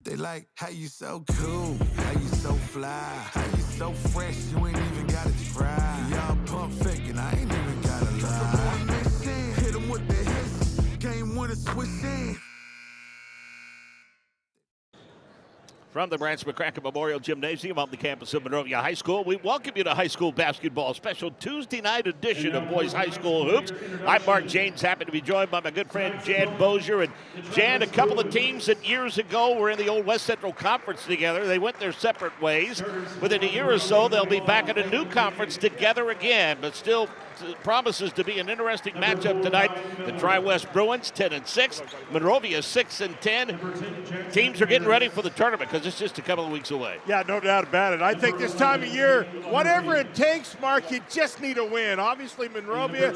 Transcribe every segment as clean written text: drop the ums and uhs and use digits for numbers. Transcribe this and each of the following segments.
They like, how you so cool, how you so fly, how you so fresh, you ain't even gotta try. Y'all pump faking, I ain't even gotta lie. Hit them with the hits, game winner switch in. From the Branch McCracken Memorial Gymnasium on the campus of Monrovia High School, we welcome you to high school basketball, special Tuesday night edition of Boys High School Hoops. I'm Mark James, happy to be joined by my good friend Jan Bozier. And Jan, a couple of teams that years ago were in the old West Central Conference together. They went their separate ways. Within a year or so, they'll be back in a new conference together again, but still promises to be an interesting matchup tonight. The Tri-West Bruins 10-6, Monrovia 6-10. Teams are getting ready for the tournament because it's just a couple of weeks away. Yeah, no doubt about it. I think this time of year, whatever it takes, Mark, you just need a win. Obviously, Monrovia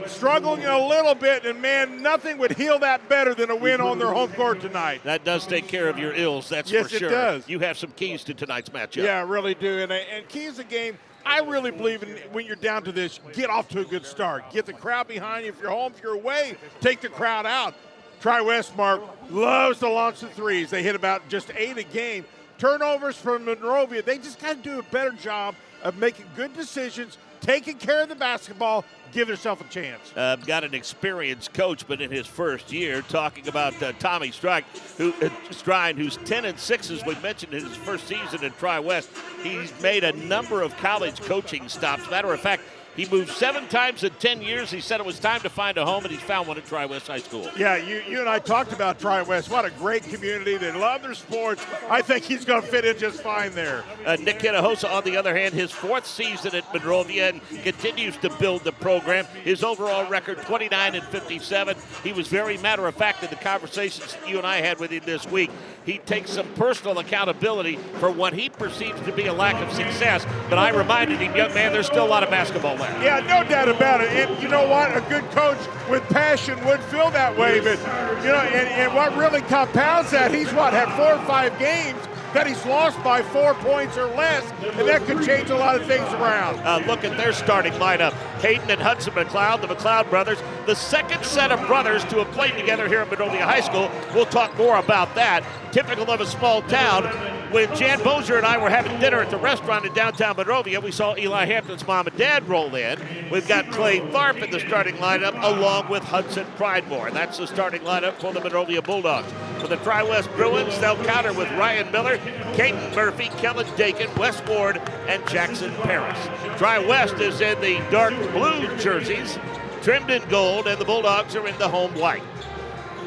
struggling a little bit, and man, nothing would heal that better than a win on their home court tonight. That does take care of your ills, that's for sure. Yes, it does. You have some keys to tonight's matchup. Yeah, I really do. And keys the game, I really believe in when you're down to this, get off to a good start. Get the crowd behind you. If you're home, if you're away, take the crowd out. Tri-West, Mark, loves to launch the threes. They hit about just 8 a game. Turnovers from Monrovia, they just got to do a better job of making good decisions, taking care of the basketball, give yourself a chance. Got an experienced coach, but in his first year, talking about Tommy Strine, who's 10-6, as we mentioned, in his first season in Tri-West. He's made a number of college coaching stops. Matter of fact, he moved 7 times in 10 years. He said it was time to find a home, and he's found one at Tri-West High School. Yeah, you and I talked about Tri-West. What a great community. They love their sports. I think he's going to fit in just fine there. Nick Hinojosa, on the other hand, his 4th season at Monrovia and continues to build the program. His overall record, 29-57. He was very matter-of-fact in the conversations you and I had with him this week. He takes some personal accountability for what he perceives to be a lack of success. But I reminded him, young man, there's still a lot of basketball left. Yeah, no doubt about it. And you know what? A good coach with passion would feel that way. But, you know, and what really compounds that, he's had 4 or 5 games that he's lost by 4 points or less, and that could change a lot of things around. Look at their starting lineup. Hayden and Hudson McLeod, the McLeod brothers, the second set of brothers to have played together here at Monrovia High School. We'll talk more about that. Typical of a small town. When Jan Bozier and I were having dinner at the restaurant in downtown Monrovia, we saw Eli Hampton's mom and dad roll in. We've got Clay Tharp in the starting lineup, along with Hudson Pridemore. And that's the starting lineup for the Monrovia Bulldogs. For the Tri-West Bruins, they'll counter with Ryan Miller, Caden Murphy, Kellen Dakin, Wes Ward, and Jackson Paris. Tri-West is in the dark blue jerseys, trimmed in gold, and the Bulldogs are in the home white.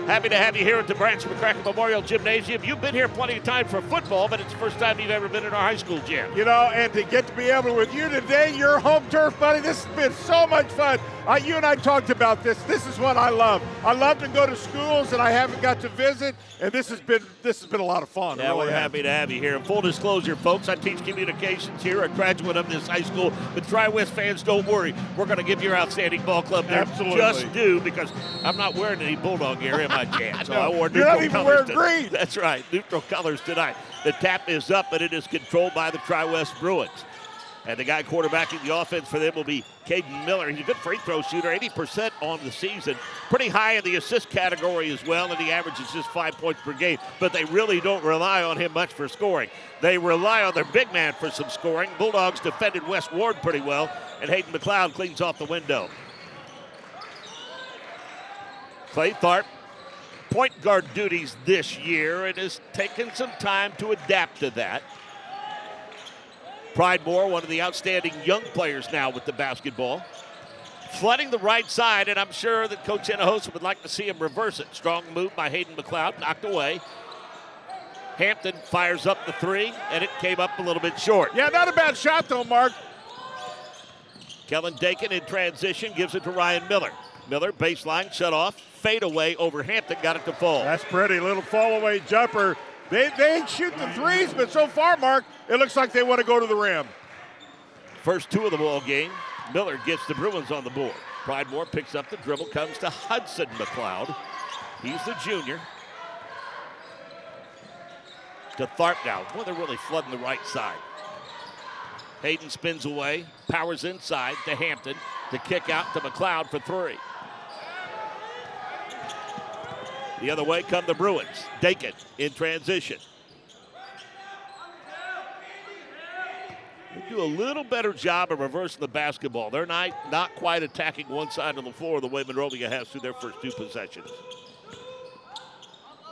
Happy to have you here at the Branch McCracken Memorial Gymnasium. You've been here plenty of time for football, but it's the first time you've ever been in our high school gym. You know, and to get to be able with you today, your home turf, buddy, this has been so much fun. You and I talked about this. This is what I love. I love to go to schools that I haven't got to visit, and this has been a lot of fun. Yeah, we're happy to have you here. And full disclosure, folks, I teach communications here, a graduate of this high school. But Tri-West fans, don't worry. We're going to give your outstanding ball club their just due, because I'm not wearing any Bulldog gear in my jam. So I wore neutral colors. You're not even wearing green. That's right, neutral colors tonight. The tap is up, but it is controlled by the Tri-West Bruins. And the guy quarterbacking the offense for them will be Caden Miller. He's a good free throw shooter, 80% on the season. Pretty high in the assist category as well, and he averages just 5 points per game. But they really don't rely on him much for scoring. They rely on their big man for some scoring. Bulldogs defended Wes Ward pretty well, and Hayden McLeod cleans off the window. Clay Tharp, point guard duties this year, and has taken some time to adapt to that. Pridemore, one of the outstanding young players now with the basketball. Flooding the right side, and I'm sure that Coach Hinojosa would like to see him reverse it. Strong move by Hayden McLeod, knocked away. Hampton fires up the 3, and it came up a little bit short. Yeah, not a bad shot though, Mark. Kellen Dakin in transition gives it to Ryan Miller. Miller, baseline, shut off, fade away over Hampton, got it to fall. That's pretty, little fall away jumper. They ain't shooting the threes, but so far, Mark, it looks like they want to go to the rim. First 2 of the ball game, Miller gets the Bruins on the board. Pridemore picks up the dribble, comes to Hudson McLeod. He's the junior. To Tharp now. Boy, they're really flooding the right side. Hayden spins away, powers inside to Hampton. The kick out to McLeod for 3. The other way come the Bruins. Dakin in transition. They do a little better job of reversing the basketball. They're not quite attacking one side of the floor the way Monrovia has through their first 2 possessions.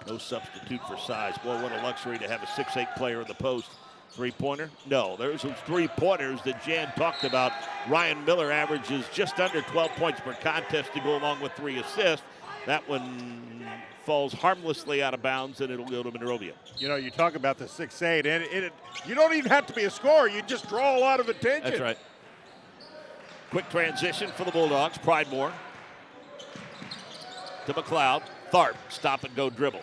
No substitute for size. Boy, what a luxury to have a 6'8" player in the post. Three-pointer? No. There's those three-pointers that Jan talked about. Ryan Miller averages just under 12 points per contest to go along with 3 assists. That one falls harmlessly out of bounds, and it'll go to Monrovia. You know, you talk about the 6'8", and you don't even have to be a scorer. You just draw a lot of attention. That's right. Quick transition for the Bulldogs. Pridemore to McLeod. Tharp, stop and go dribble.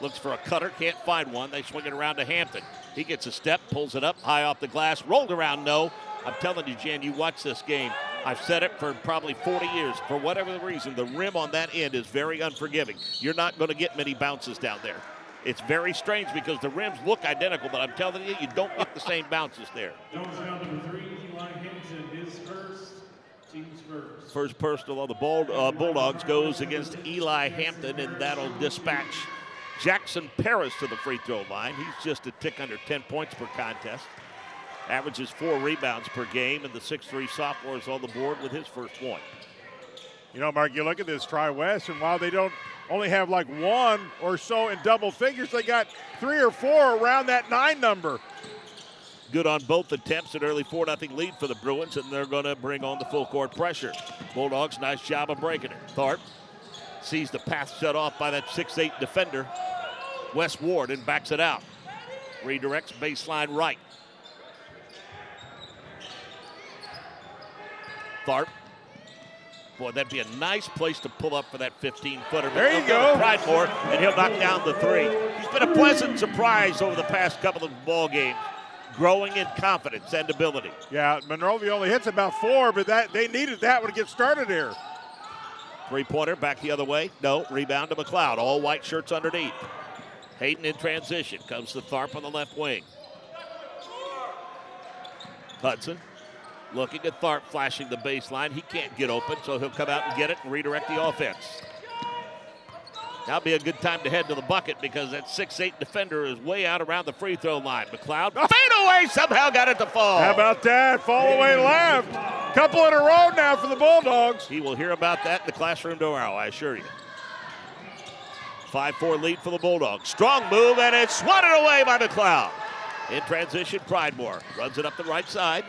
Looks for a cutter, can't find one. They swing it around to Hampton. He gets a step, pulls it up, high off the glass, rolled around, no. I'm telling you, Jan, you watch this game. I've said it for probably 40 years. For whatever the reason, the rim on that end is very unforgiving. You're not going to get many bounces down there. It's very strange because the rims look identical, but I'm telling you, you don't get the same bounces there. First personal on the Bulldogs goes against Eli Hampton, and that'll dispatch Jackson Paris to the free throw line. He's just a tick under 10 points per contest. Averages 4 rebounds per game, and the 6'3" sophomore is on the board with his first point. You know, Mark, you look at this Tri-West, and while they don't only have like 1 or so in double figures, they got 3 or 4 around that 9 number. Good on both attempts, an early 4-0 lead for the Bruins, and they're going to bring on the full court pressure. Bulldogs, nice job of breaking it. Tharp sees the path shut off by that 6'8" defender, Wes Ward, and backs it out. Redirects baseline right. Tharp. Boy, that'd be a nice place to pull up for that 15-footer. There you go. Pridemore, and he'll knock down the 3. He's been a pleasant surprise over the past couple of ball games, growing in confidence and ability. Yeah, Monrovia only hits about 4, but they needed that one to get started here. Three-pointer back the other way. No, rebound to McLeod. All white shirts underneath. Hayden in transition. Comes to Tharp on the left wing. Hudson looking at Tharp, flashing the baseline. He can't get open, so he'll come out and get it and redirect the offense. That'll be a good time to head to the bucket because that 6'8" defender is way out around the free throw line. McLeod, fade away, somehow got it to fall. How about that? Fall away left. Couple in a row now for the Bulldogs. He will hear about that in the classroom tomorrow, I assure you. 5-4 lead for the Bulldogs. Strong move, and it's swatted away by McLeod. In transition, Pridemore runs it up the right side.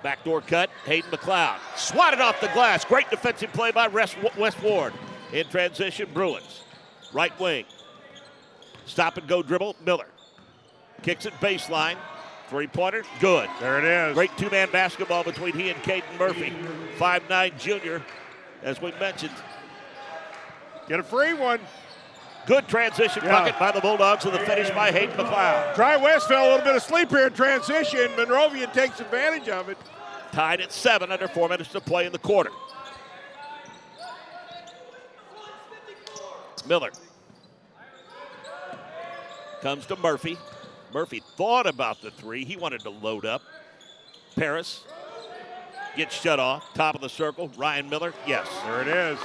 Backdoor cut, Hayden McLeod. Swatted off the glass. Great defensive play by Wes Ward. In transition, Bruins. Right wing. Stop and go dribble, Miller. Kicks it baseline. Three-pointer, good. There it is. Great two-man basketball between he and Caden Murphy. 5'9" junior, as we mentioned. Get a free one. Good transition bucket by the Bulldogs with the finish by Hayden McLeod. Tri-West fell a little bit asleep here in transition. Monrovia takes advantage of it. Tied at 7 under 4 minutes to play in the quarter. Miller comes to Murphy. Murphy thought about the 3. He wanted to load up. Paris gets shut off. Top of the circle. Ryan Miller. Yes. There it is.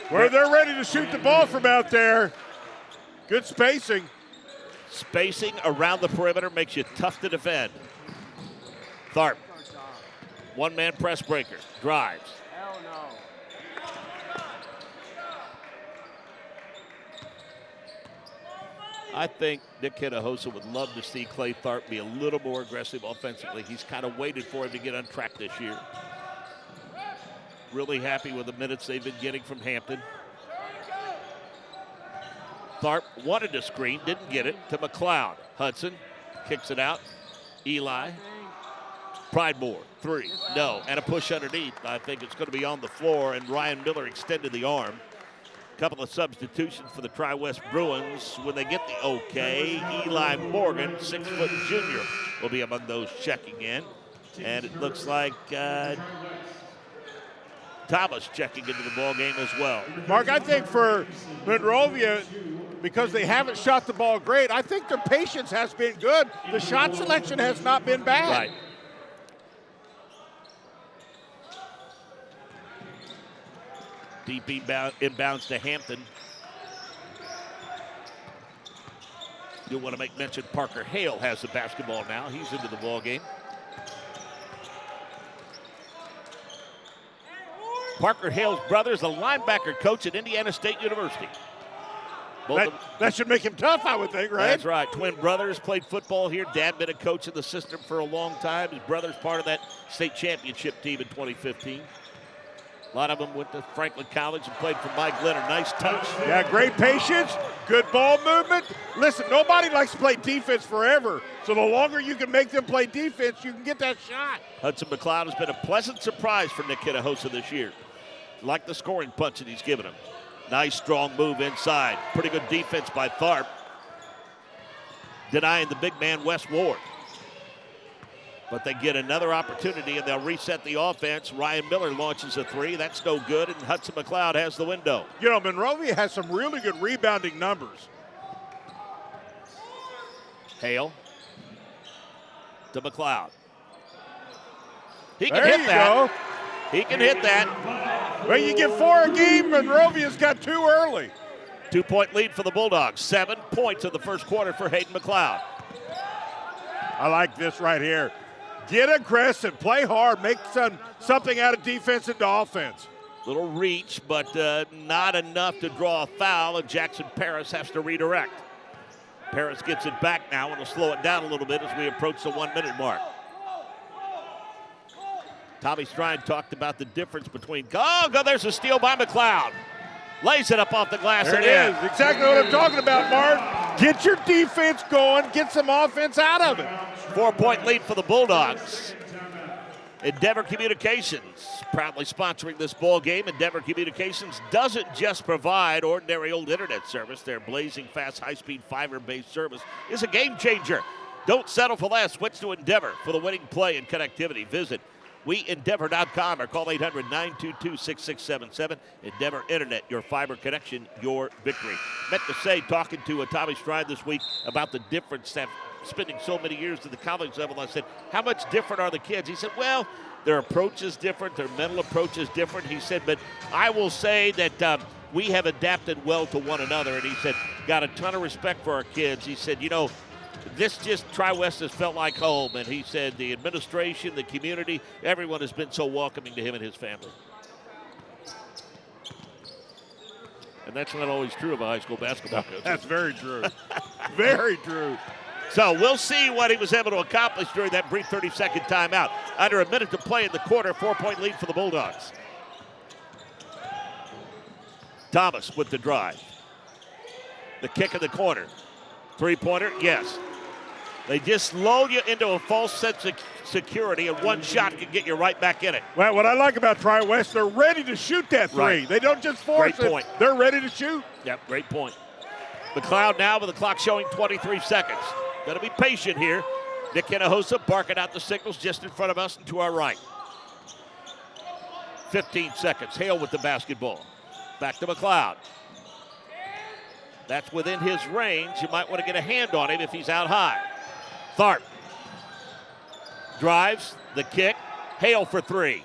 Where they're ready to shoot the ball from out there. Good spacing. Spacing around the perimeter makes you tough to defend. Tharp. One-man press breaker. Drives. Hell no. I think Nick Hinojosa would love to see Clay Tharp be a little more aggressive offensively. He's kind of waited for him to get on track this year. Really happy with the minutes they've been getting from Hampton. Tharp wanted a screen, didn't get it, to McLeod. Hudson kicks it out. Eli. Pridemore, 3, no, and a push underneath. I think it's going to be on the floor, and Ryan Miller extended the arm. Couple of substitutions for the Tri-West Bruins. When they get the okay, Eli Morgan, 6-foot junior, will be among those checking in. And it looks like Thomas checking into the ball game as well. Mark, I think for Monrovia, because they haven't shot the ball great, I think their patience has been good. The shot selection has not been bad. Right. Deep inbounds to Hampton. Do want to make mention Parker Hale has the basketball now. He's into the ball game. Parker Hale's brother is a linebacker coach at Indiana State University. That should make him tough, I would think, right? That's right. Twin brothers played football here. Dad been a coach in the system for a long time. His brother's part of that state championship team in 2015. A lot of them went to Franklin College and played for Mike Leonard. Nice touch. Yeah, great patience, good ball movement. Listen, nobody likes to play defense forever, so the longer you can make them play defense, you can get that shot. Hudson McLeod has been a pleasant surprise for Nick Hinojosa this year. Like the scoring punch that he's given him. Nice, strong move inside. Pretty good defense by Tharp. Denying the big man, Wes Ward. But they get another opportunity, and they'll reset the offense. Ryan Miller launches a three. That's no good, and Hudson McLeod has the window. You know, Monrovia has some really good rebounding numbers. Hale to McLeod. He can There hit you that. go. He can hit that. Well, you get 4 a game, Monrovia's got 2 early. 2-point lead for the Bulldogs. 7 points in the first quarter for Hayden McLeod. I like this right here. Get aggressive, play hard, make something out of defense into offense. Little reach, but not enough to draw a foul, and Jackson Paris has to redirect. Paris gets it back now and will slow it down a little bit as we approach the 1 minute mark. Tommy Stride talked about the difference between, there's a steal by McLeod. Lays it up off the glass. There it is, exactly what I'm talking about, Mark. Get your defense going, get some offense out of it. 4-point lead for the Bulldogs. Endeavor Communications proudly sponsoring this ball game. Endeavor Communications doesn't just provide ordinary old internet service. Their blazing fast, high-speed, fiber-based service is a game changer. Don't settle for less. Switch to Endeavor for the winning play and connectivity. Visit WeEndeavor.com or call 800-922-6677. Endeavor Internet, your fiber connection, your victory. Meant to say, talking to Tommy Stride this week about the difference that spending so many years at the college level. I said, how much different are the kids? He said, well, their approach is different, their mental approach is different. He said, but I will say that we have adapted well to one another. And he said, got a ton of respect for our kids. He said, this just Tri-West has felt like home. And he said the administration, the community, everyone has been so welcoming to him and his family. And that's not always true of a high school basketball coach. That's very true. Very true. So we'll see what he was able to accomplish during that brief 30-second timeout. Under a minute to play in the quarter, 4-point lead for the Bulldogs. Thomas with the drive. The kick in the corner. Three-pointer, yes. They just lull you into a false sense of security, and one shot can get you right back in it. Well, what I like about Tri-West, they're ready to shoot that three. Right. They don't just force Great point. it. They're ready to shoot. Yep, great point. McLeod now with the clock showing 23 seconds. Got to be patient here. Nick Hinojosa barking out the signals just in front of us and to our right. 15 seconds. Hale with the basketball. Back to McLeod. That's within his range. You might want to get a hand on him if he's out high. Tharp drives, the kick. Hale for three.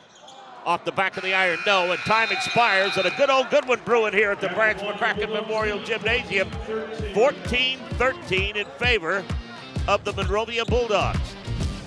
Off the back of the iron, no, and time expires, and a good one brewing here at the Branch McCracken Memorial Gymnasium. 14-13 in favor of the Monrovia Bulldogs.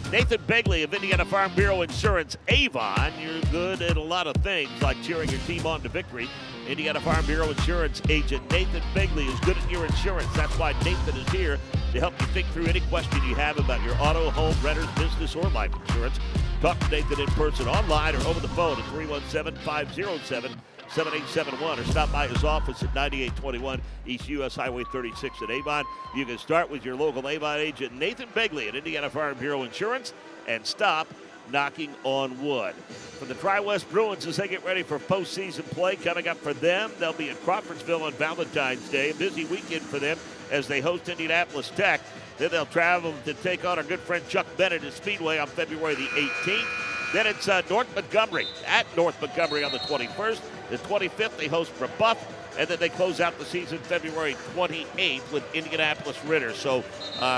Nathan Begley of Indiana Farm Bureau Insurance. Avon, you're good at a lot of things like cheering your team on to victory. Indiana Farm Bureau Insurance agent Nathan Begley is good at your insurance. That's why Nathan is here to help you think through any question you have about your auto, home, renters, business, or life insurance. Talk to Nathan in person, online, or over the phone at 317-507-7871, or stop by his office at 9821 East US Highway 36 at Avon. You can start with your local Avon agent, Nathan Begley at Indiana Farm Bureau Insurance, and stop knocking on wood. For the Tri-West Bruins, as they get ready for postseason play coming up for them, they'll be at Crawfordsville on Valentine's Day. A busy weekend for them as they host Indianapolis Tech. Then they'll travel to take on our good friend Chuck Bennett at Speedway on February the 18th. Then it's North Montgomery at North Montgomery on the 21st. The 25th, they host Brebeuf. And then they close out the season February 28th with Indianapolis Ritter. So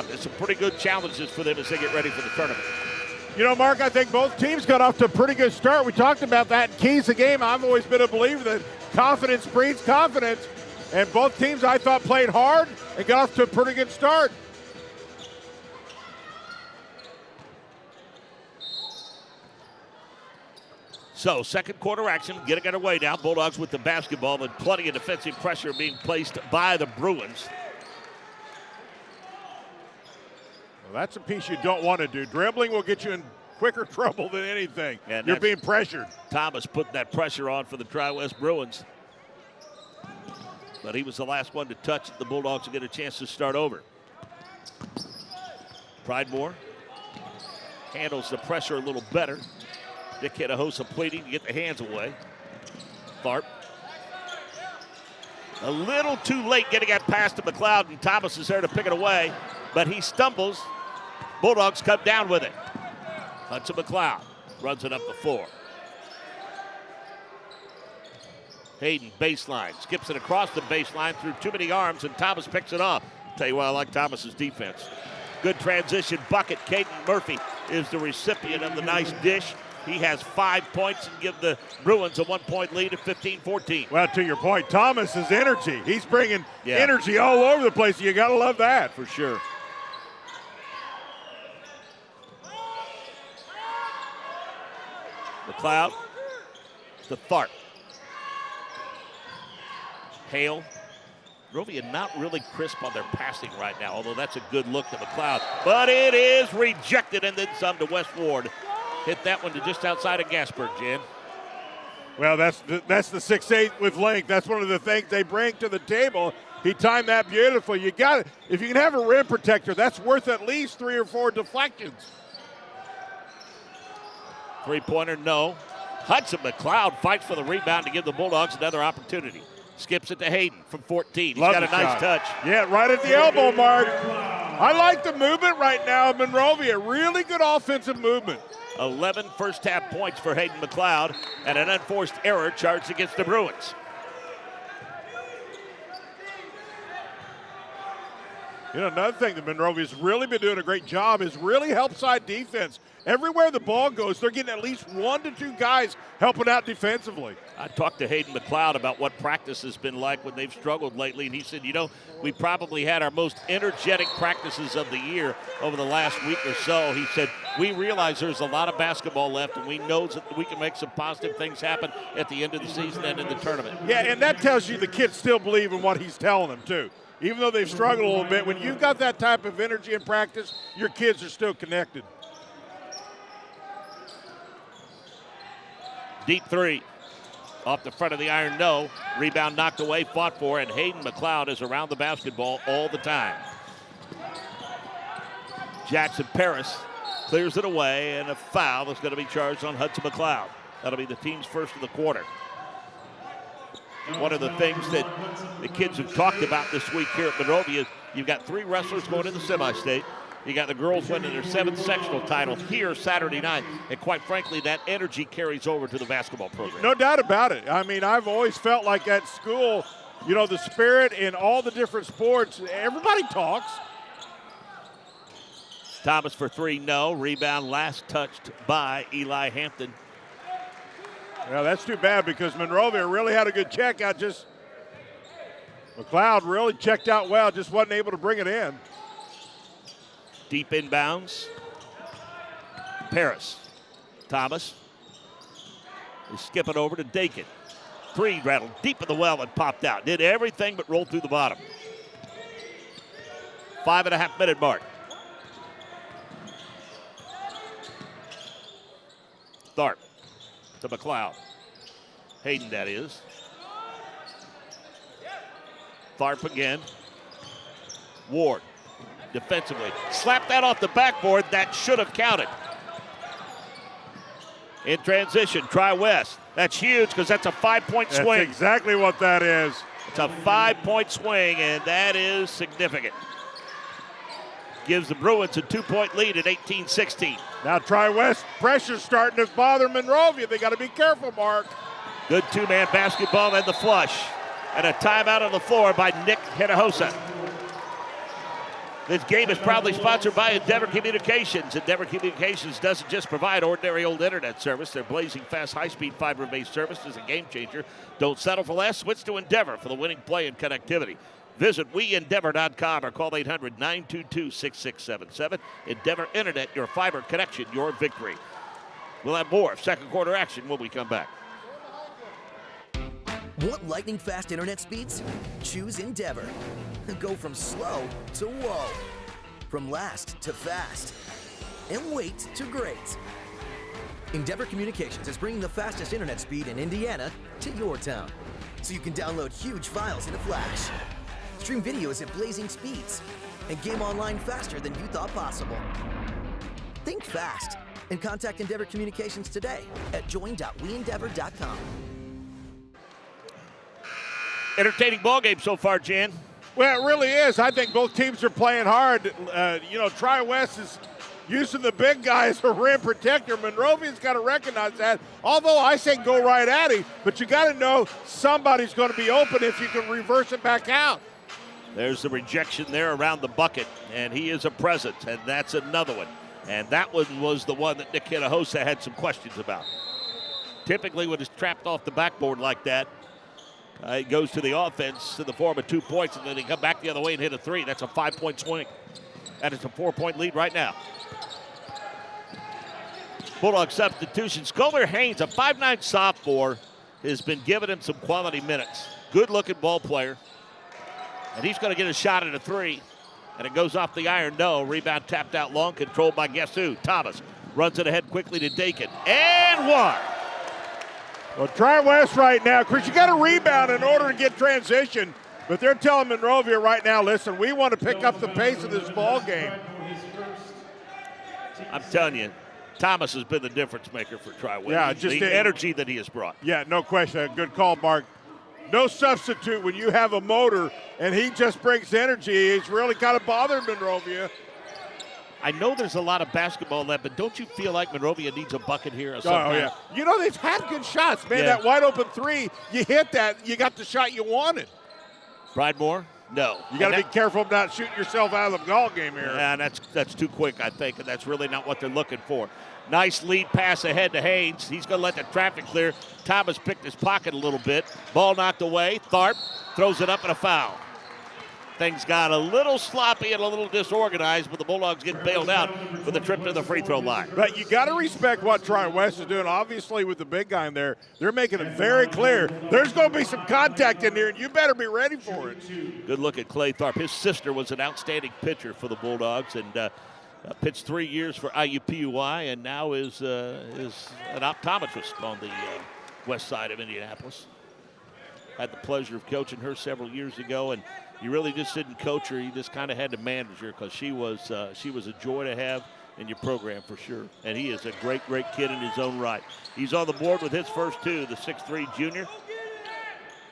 it's some pretty good challenges for them as they get ready for the tournament. You know, Mark, I think both teams got off to a pretty good start. We talked about that in Keys of Game. I've always been a believer that confidence breeds confidence. And both teams, I thought, played hard and got off to a pretty good start. So, second quarter action, getting underway now. Bulldogs with the basketball, but plenty of defensive pressure being placed by the Bruins. Well, that's a piece you don't want to do. Dribbling will get you in quicker trouble than anything. And you're being pressured. Thomas putting that pressure on for the Tri-West Bruins. But he was the last one to touch it. The Bulldogs will get a chance to start over. Pridemore handles the pressure a little better. Dick Hinojosa pleading to get the hands away. Tharp. A little too late getting that pass to McLeod, and Thomas is there to pick it away, but he stumbles. Bulldogs come down with it. Hudson McLeod runs it up the floor. Hayden, baseline, skips it across the baseline through too many arms, and Thomas picks it off. Tell you what, I like Thomas's defense. Good transition bucket. Caden Murphy is the recipient of the nice dish. He has 5 points and give the Bruins a 1-point lead at 15-14. Well, to your point, Thomas's energy. He's bringing energy all over the place. You got to love that. For sure. McLeod to Tharp. Hale. Monrovia not really crisp on their passing right now, although that's a good look to McLeod. But it is rejected, and then some to West Ward. Hit that one to just outside of Gasper, Jen. Well, that's the 6'8" with length. That's one of the things they bring to the table. He timed that beautifully. You got it. If you can have a rim protector, that's worth at least 3 or 4 deflections. Three-pointer, no. Hudson McLeod fights for the rebound to give the Bulldogs another opportunity. Skips it to Hayden from 14. He's got a nice touch. Yeah, right at the elbow mark. I like the movement right now of Monrovia. Really good offensive movement. 11 first-half points for Hayden McLeod and an unforced error charged against the Bruins. You know, another thing that Monrovia's really been doing a great job is really help side defense. Everywhere the ball goes, they're getting at least 1 to 2 guys helping out defensively. I talked to Hayden McLeod about what practice has been like when they've struggled lately, and he said, you know, we probably had our most energetic practices of the year over the last week or so. He said, we realize there's a lot of basketball left, and we know that we can make some positive things happen at the end of the season and in the tournament. Yeah, and that tells you the kids still believe in what he's telling them, too. Even though they've struggled a little bit, when you've got that type of energy in practice, your kids are still connected. Deep three. Off the front of the iron, no. Rebound knocked away, fought for, and Hayden McLeod is around the basketball all the time. Jackson Paris clears it away, and a foul is going to be charged on Hudson McLeod. That'll be the team's first of the quarter. One of the things that the kids have talked about this week here at Monrovia is you've got 3 wrestlers going to the semi-state. You got the girls winning their 7th sectional title here Saturday night. And quite frankly, that energy carries over to the basketball program. No doubt about it. I mean, I've always felt like at school, you know, the spirit in all the different sports, everybody talks. Thomas for 3, no. Rebound last touched by Eli Hampton. Yeah, that's too bad because Monrovia really had a good check out. Just McLeod really checked out well, just wasn't able to bring it in. Deep inbounds. Paris. Thomas is skipping over to Dakin. 3 rattled deep in the well and popped out. Did everything but roll through the bottom. 5.5-minute mark. Tharp to McLeod. Hayden, that is. Tharp again. Ward. Defensively. Slap that off the backboard. That should have counted. In transition, Tri-West. That's huge because that's a 5-point swing. That's exactly what that is. It's a 5-point swing, and that is significant. Gives the Bruins a 2-point lead at 18-16. Now Tri-West pressure's starting to bother Monrovia. They got to be careful, Mark. Good 2-man basketball and the flush. And a timeout on the floor by Nick Hinojosa. This game is proudly sponsored by Endeavor Communications. Endeavor Communications doesn't just provide ordinary old internet service. Their blazing fast, high-speed fiber-based service is a game changer. Don't settle for less. Switch to Endeavor for the winning play and connectivity. Visit WeEndeavor.com or call 800-922-6677. Endeavor Internet, your fiber connection, your victory. We'll have more second quarter action when we come back. Want lightning-fast internet speeds? Choose Endeavor. Go from slow to whoa. From last to fast. And wait to great. Endeavor Communications is bringing the fastest internet speed in Indiana to your town. So you can download huge files in a flash. Stream videos at blazing speeds. And game online faster than you thought possible. Think fast and contact Endeavor Communications today at join.weendeavor.com. Entertaining ball game so far, Jan. Well, it really is. I think both teams are playing hard. Tri-West is using the big guy as a rim protector. Monrovia's got to recognize that. Although I say go right at him, but you got to know somebody's going to be open if you can reverse it back out. There's the rejection there around the bucket, and he is a presence, and that's another one. And that one was the one that Nick Hinojosa had some questions about. Typically, when it's trapped off the backboard like that, it goes to the offense in the form of 2 points, and then they come back the other way and hit a three. That's a 5-point swing. That is a 4-point lead right now. Bulldog substitution. Skylar Haynes, a 5'9" sophomore, has been giving him some quality minutes. Good-looking ball player. And he's going to get a shot at a three. And it goes off the iron, no. Rebound tapped out long, controlled by guess who? Thomas. Runs it ahead quickly to Dakin. And one. Well, Tri-West right now, Chris, you got to rebound in order to get transition. But they're telling Monrovia right now, listen, we want to pick up the pace of this ball game. I'm telling you, Thomas has been the difference maker for Tri-West. Yeah, just the energy that he has brought. Yeah, no question. Good call, Mark. No substitute when you have a motor and he just brings energy. He's really kind of bothered Monrovia. I know there's a lot of basketball left, but don't you feel like Monrovia needs a bucket here? Oh, yeah. They've had good shots. Man, that wide open three, you hit that, you got the shot you wanted. Pridemore? No. You got to be careful of not shooting yourself out of the ball game here. Yeah, that's too quick, I think, and that's really not what they're looking for. Nice lead pass ahead to Haynes. He's going to let the traffic clear. Thomas picked his pocket a little bit. Ball knocked away. Tharp throws it up and a foul. Things got a little sloppy and a little disorganized, but the Bulldogs get bailed out with a trip to the free throw line. But you got to respect what Tri-West is doing. Obviously, with the big guy in there, they're making it very clear. There's going to be some contact in here, and you better be ready for it. Good look at Clay Tharp. His sister was an outstanding pitcher for the Bulldogs, and pitched 3 years for IUPUI, and now is an optometrist on the west side of Indianapolis. Had the pleasure of coaching her several years ago, and you really just didn't coach her. You just kind of had to manage her because she was a joy to have in your program for sure. And he is a great, great kid in his own right. He's on the board with his first two, the 6'3" junior.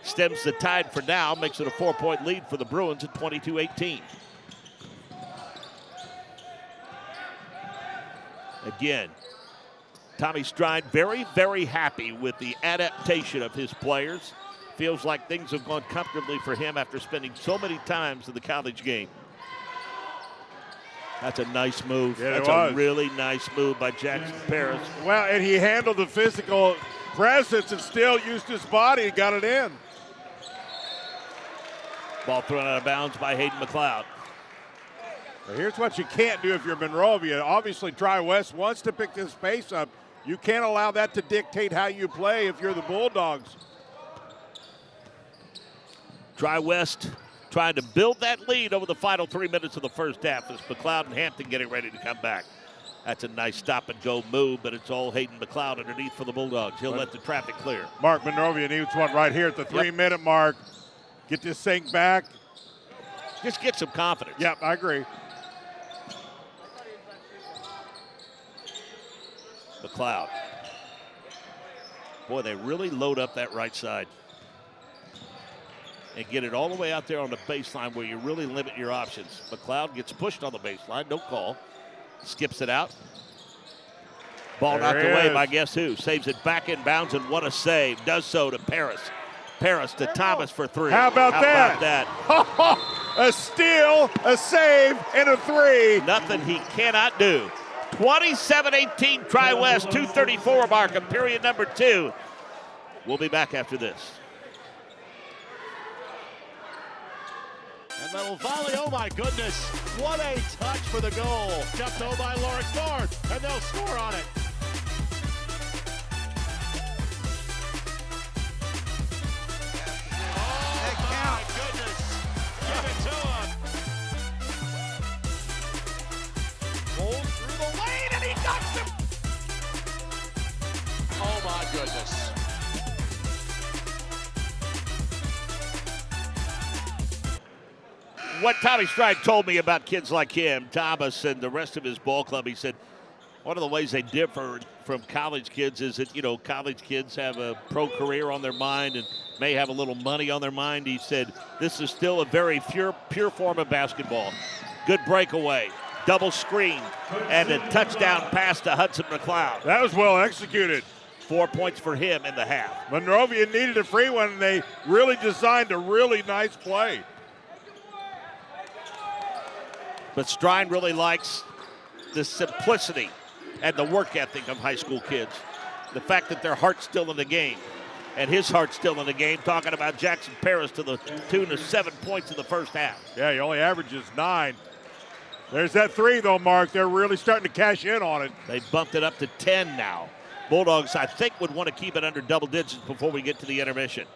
Stems the tide for now, makes it a 4-point lead for the Bruins at 22-18. Again, Tommy Stride very, very happy with the adaptation of his players. Feels like things have gone comfortably for him after spending so many times in the college game. That's a nice move. Yeah, that's a really nice move by Jackson Paris. Well, and he handled the physical presence and still used his body and got it in. Ball thrown out of bounds by Hayden McLeod. Well, here's what you can't do if you're Monrovia. Obviously, Tri-West wants to pick this pace up. You can't allow that to dictate how you play if you're the Bulldogs. Tri-West trying to build that lead over the final 3 minutes of the first half as McLeod and Hampton getting ready to come back. That's a nice stop-and-go move, but it's all Hayden McLeod underneath for the Bulldogs. He'll let the traffic clear. Mark Monrovia needs one right here at the 3-minute mark. Get this thing back. Just get some confidence. Yep, I agree. McLeod. Boy, they really load up that right side and get it all the way out there on the baseline where you really limit your options. McLeod gets pushed on the baseline, no call. Skips it out. Ball knocked away by guess who? Saves it back in bounds, and what a save. Does so to Paris. Paris to Thomas for three. How about that? A steal, a save, and a three. Nothing he cannot do. 27-18 Tri-West, 2:34 mark of period number 2. We'll be back after this. And little volley, oh my goodness, what a touch for the goal. Jumped over by Lawrence North, and they'll score on it. Oh my goodness. What Tommy Stride told me about kids like him, Thomas, and the rest of his ball club, he said one of the ways they differ from college kids is that, you know, college kids have a pro career on their mind and may have a little money on their mind. He said this is still a very pure form of basketball. Good breakaway, double screen, and a touchdown pass to Hudson McLeod. That was well executed. 4 points for him in the half. Monrovia needed a free one, and they really designed a really nice play. But Strine really likes the simplicity and the work ethic of high school kids. The fact that their heart's still in the game, and his heart's still in the game, talking about Jackson Paris to the tune of 7 points in the first half. Yeah, he only averages 9. There's that 3, though, Mark. They're really starting to cash in on it. They bumped it up to 10 now. Bulldogs, I think, would want to keep it under double digits before we get to the intermission.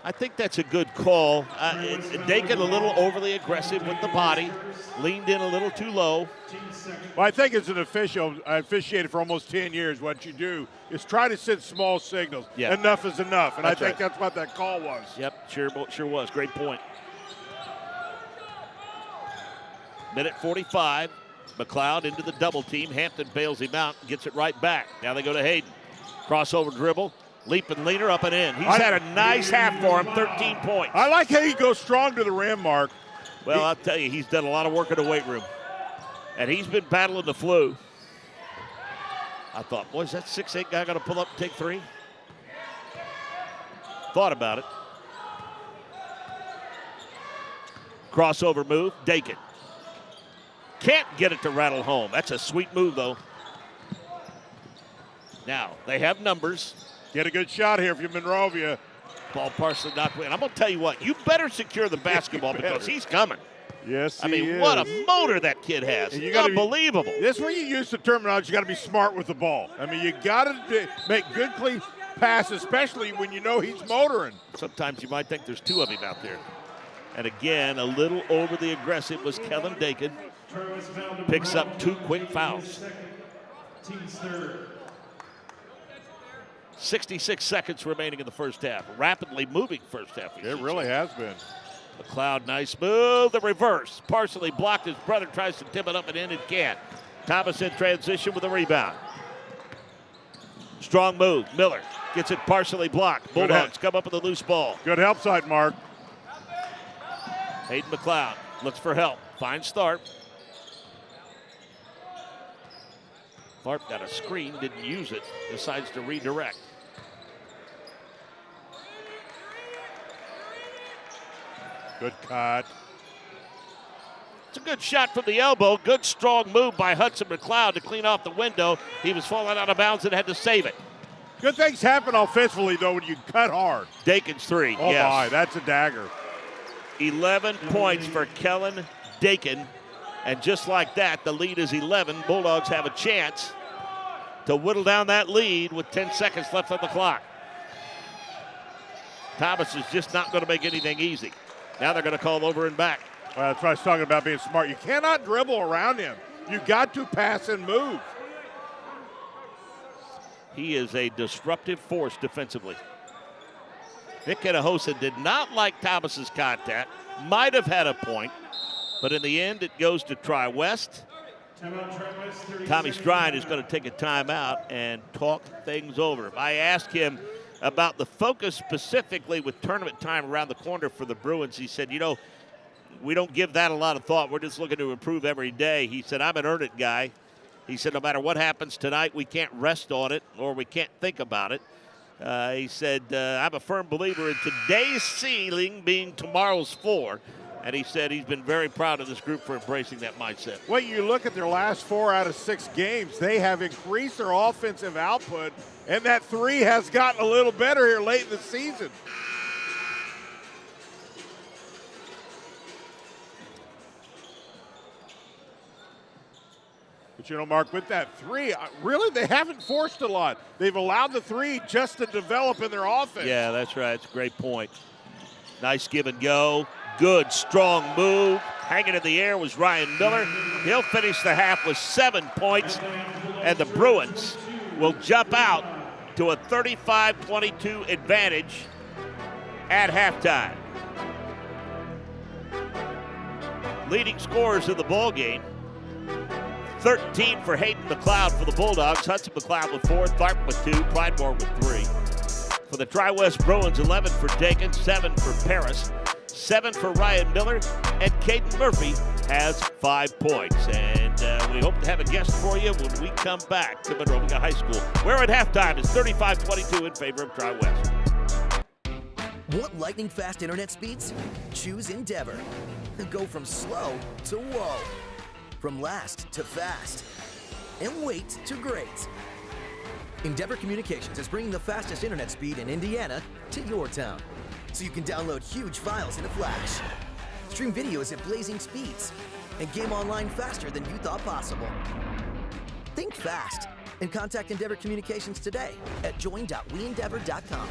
I think that's a good call. Dakin a little overly aggressive with the body, leaned in a little too low. Well, I think as an official, I officiated for almost 10 years. What you do is try to send small signals. Yeah. Enough is enough, and That's I think right. that's what that call was. Yep, sure was. Great point. Minute 45. McLeod into the double team. Hampton bails him out and gets it right back. Now they go to Hayden. Crossover dribble. Leap and leaner up and in. He's had a nice half for him, 13 points. I like how he goes strong to the rim, Mark. Well, I'll tell you, he's done a lot of work in the weight room. And he's been battling the flu. I thought, boy, is that 6'8" guy going to pull up and take 3? Thought about it. Crossover move, Dakin. Can't get it to rattle home. That's a sweet move, though. Now, they have numbers. Get a good shot here if you're Monrovia. Ball partially knocked away. And I'm going to tell you what, you better secure the basketball because he's coming. Yes, I he mean, is. what a motor that kid has. And you gotta Unbelievable. This is where you use the terminology. You got to be smart with the ball. I mean, you got to make good, clean passes, especially when you know he's motoring. Sometimes you might think there's 2 of him out there. And again, a little overly aggressive was Kellen Dakin. Picks up 2 quick fouls. 66 seconds remaining in the first half. Rapidly moving first half. It really has been. McLeod, nice move. The reverse. Partially blocked. His brother tries to tip it up and in. It can't. Thomas in transition with a rebound. Strong move. Miller gets it partially blocked. Bulldogs come up with a loose ball. Good help side, Mark. Hayden McLeod looks for help. Fine start. Tharp got a screen, didn't use it. Decides to redirect. Good cut. It's a good shot from the elbow. Good strong move by Hudson McLeod to clean off the window. He was falling out of bounds and had to save it. Good things happen offensively, though, when you cut hard. Dakin's 3. Oh, yes. my, that's a dagger. 11 points for Kellen Dakin. And just like that, the lead is 11. Bulldogs have a chance to whittle down that lead with 10 seconds left on the clock. Thomas is just not going to make anything easy. Now they're going to call over and back. Well, that's what I was talking about, being smart. You cannot dribble around him. You got to pass and move. He is a disruptive force defensively. Nick Hinojosa did not like Thomas's contact. Might have had a point, but in the end, it goes to Tri-West. Tommy Strine is going to take a timeout and talk things over. I asked him about the focus specifically with tournament time around the corner for the Bruins. He said, you know, we don't give that a lot of thought. We're just looking to improve every day. He said, I'm an earn it guy. He said, no matter what happens tonight, we can't rest on it or we can't think about it. He said, I'm a firm believer in today's ceiling being tomorrow's floor. And he said he's been very proud of this group for embracing that mindset. Well, you look at their last 4 out of 6 games, they have increased their offensive output, and that 3 has gotten a little better here late in the season. But, you know, Mark, with that 3, really they haven't forced a lot. They've allowed the 3 just to develop in their offense. Yeah, that's right. It's a great point. Nice give and go. Good, strong move. Hanging in the air was Ryan Miller. He'll finish the half with 7 points, and the Bruins will jump out to a 35-22 advantage at halftime. Leading scorers of the ball game: 13 for Hayden McLeod for the Bulldogs, Hudson McLeod with 4, Tharp with 2, Pridemore with 3. For the Tri-West Bruins, 11 for Dakin, 7 for Paris, 7 for Ryan Miller, and Caden Murphy has 5 points. And we hope to have a guest for you when we come back to Monrovia High School, where at halftime is 35-22 in favor of Tri-West. Want lightning fast internet speeds? Choose Endeavor. Go from slow to whoa. From last to fast. And wait to great. Endeavor Communications is bringing the fastest internet speed in Indiana to your town, so you can download huge files in a flash, stream videos at blazing speeds, and game online faster than you thought possible. Think fast and contact Endeavor Communications today at join.weendeavor.com.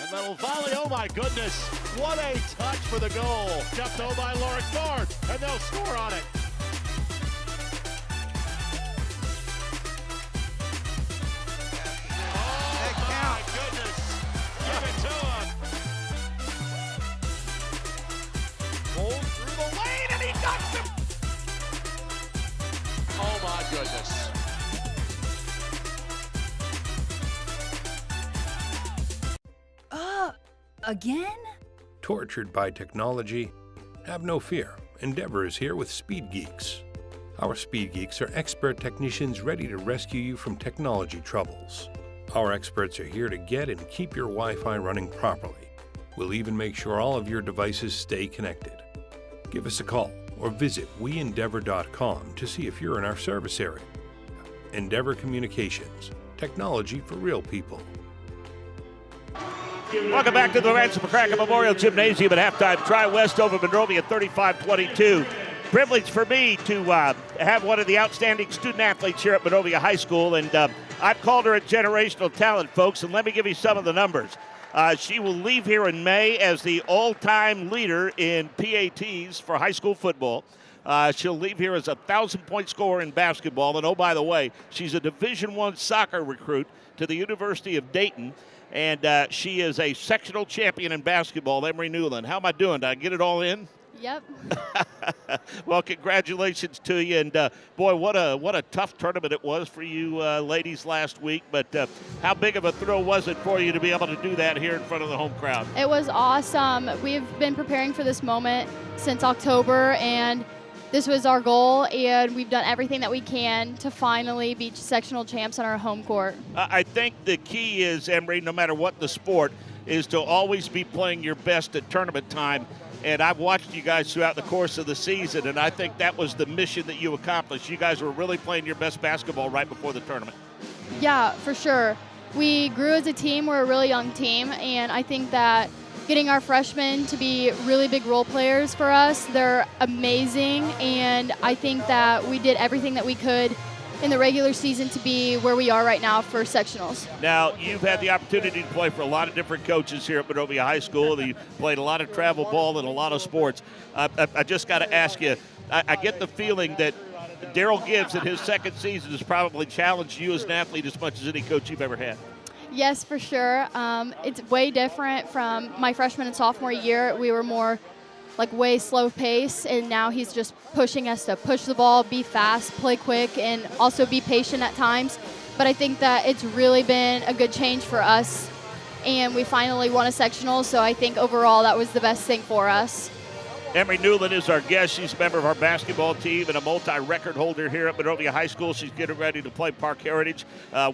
And that'll volley, oh my goodness, what a touch for the goal. Jumped over by Lawrence North, and they'll score on it. Oh my goodness, give it to him. Rolls through the lane, and he ducks him. Oh my goodness. Again? Tortured by technology? Have no fear. Endeavor is here with Speed Geeks. Our Speed Geeks are expert technicians ready to rescue you from technology troubles. Our experts are here to get and keep your Wi-Fi running properly. We'll even make sure all of your devices stay connected. Give us a call or visit weendeavor.com to see if you're in our service area. Endeavor Communications. Technology for real people. Welcome back to the Ransom McCracken Memorial Gymnasium at halftime. Tri-West over Monrovia 35-22. Privilege for me to have one of the outstanding student athletes here at Monrovia High School, and I've called her a generational talent, folks, and let me give you some of the numbers. She will leave here in May as the all-time leader in PATs for high school football. She'll leave here as a 1,000-point scorer in basketball, and oh, by the way, she's a Division I soccer recruit to the University of Dayton. And she is a sectional champion in basketball, Emery Newland. How am I doing? Did I get it all in? Yep. Well, congratulations to you. And, boy, what a tough tournament it was for you ladies last week. But how big of a thrill was it for you to be able to do that here in front of the home crowd? It was awesome. We've been preparing for this moment since October, and this was our goal, and we've done everything that we can to finally be sectional champs on our home court. I think the key is, Emery, no matter what the sport, is to always be playing your best at tournament time. And I've watched you guys throughout the course of the season, and I think that was the mission that you accomplished. You guys were really playing your best basketball right before the tournament. Yeah, for sure. We grew as a team. We're a really young team, and I think that getting our freshmen to be really big role players for us, they're amazing, and I think that we did everything that we could in the regular season to be where we are right now for sectionals. Now, you've had the opportunity to play for a lot of different coaches here at Monrovia High School. You played a lot of travel ball and a lot of sports. I just got to ask you, I get the feeling that Daryl Gibbs in his second season has probably challenged you as an athlete as much as any coach you've ever had. Yes, for sure. It's way different from my freshman and sophomore year. We were more like way slow pace, and now he's just pushing us to push the ball, be fast, play quick, and also be patient at times. But I think that it's really been a good change for us, and we finally won a sectional, so I think overall that was the best thing for us. Emery Newland is our guest. She's a member of our basketball team and a multi-record holder here at Monrovia High School. She's getting ready to play Park Heritage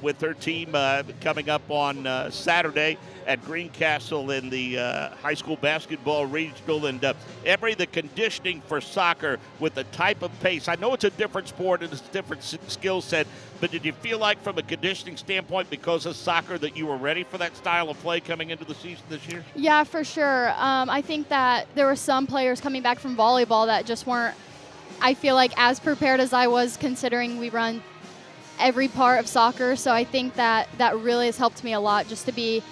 with her team coming up on Saturday at Greencastle in the high school basketball regional. And Emery, the conditioning for soccer with the type of pace, I know it's a different sport and it's a different skill set, but did you feel like from a conditioning standpoint because of soccer that you were ready for that style of play coming into the season this year? Yeah, for sure. I think that there were some players coming back from volleyball that just weren't, I feel like, as prepared as I was, considering we run every part of soccer. So I think that that really has helped me a lot, just to be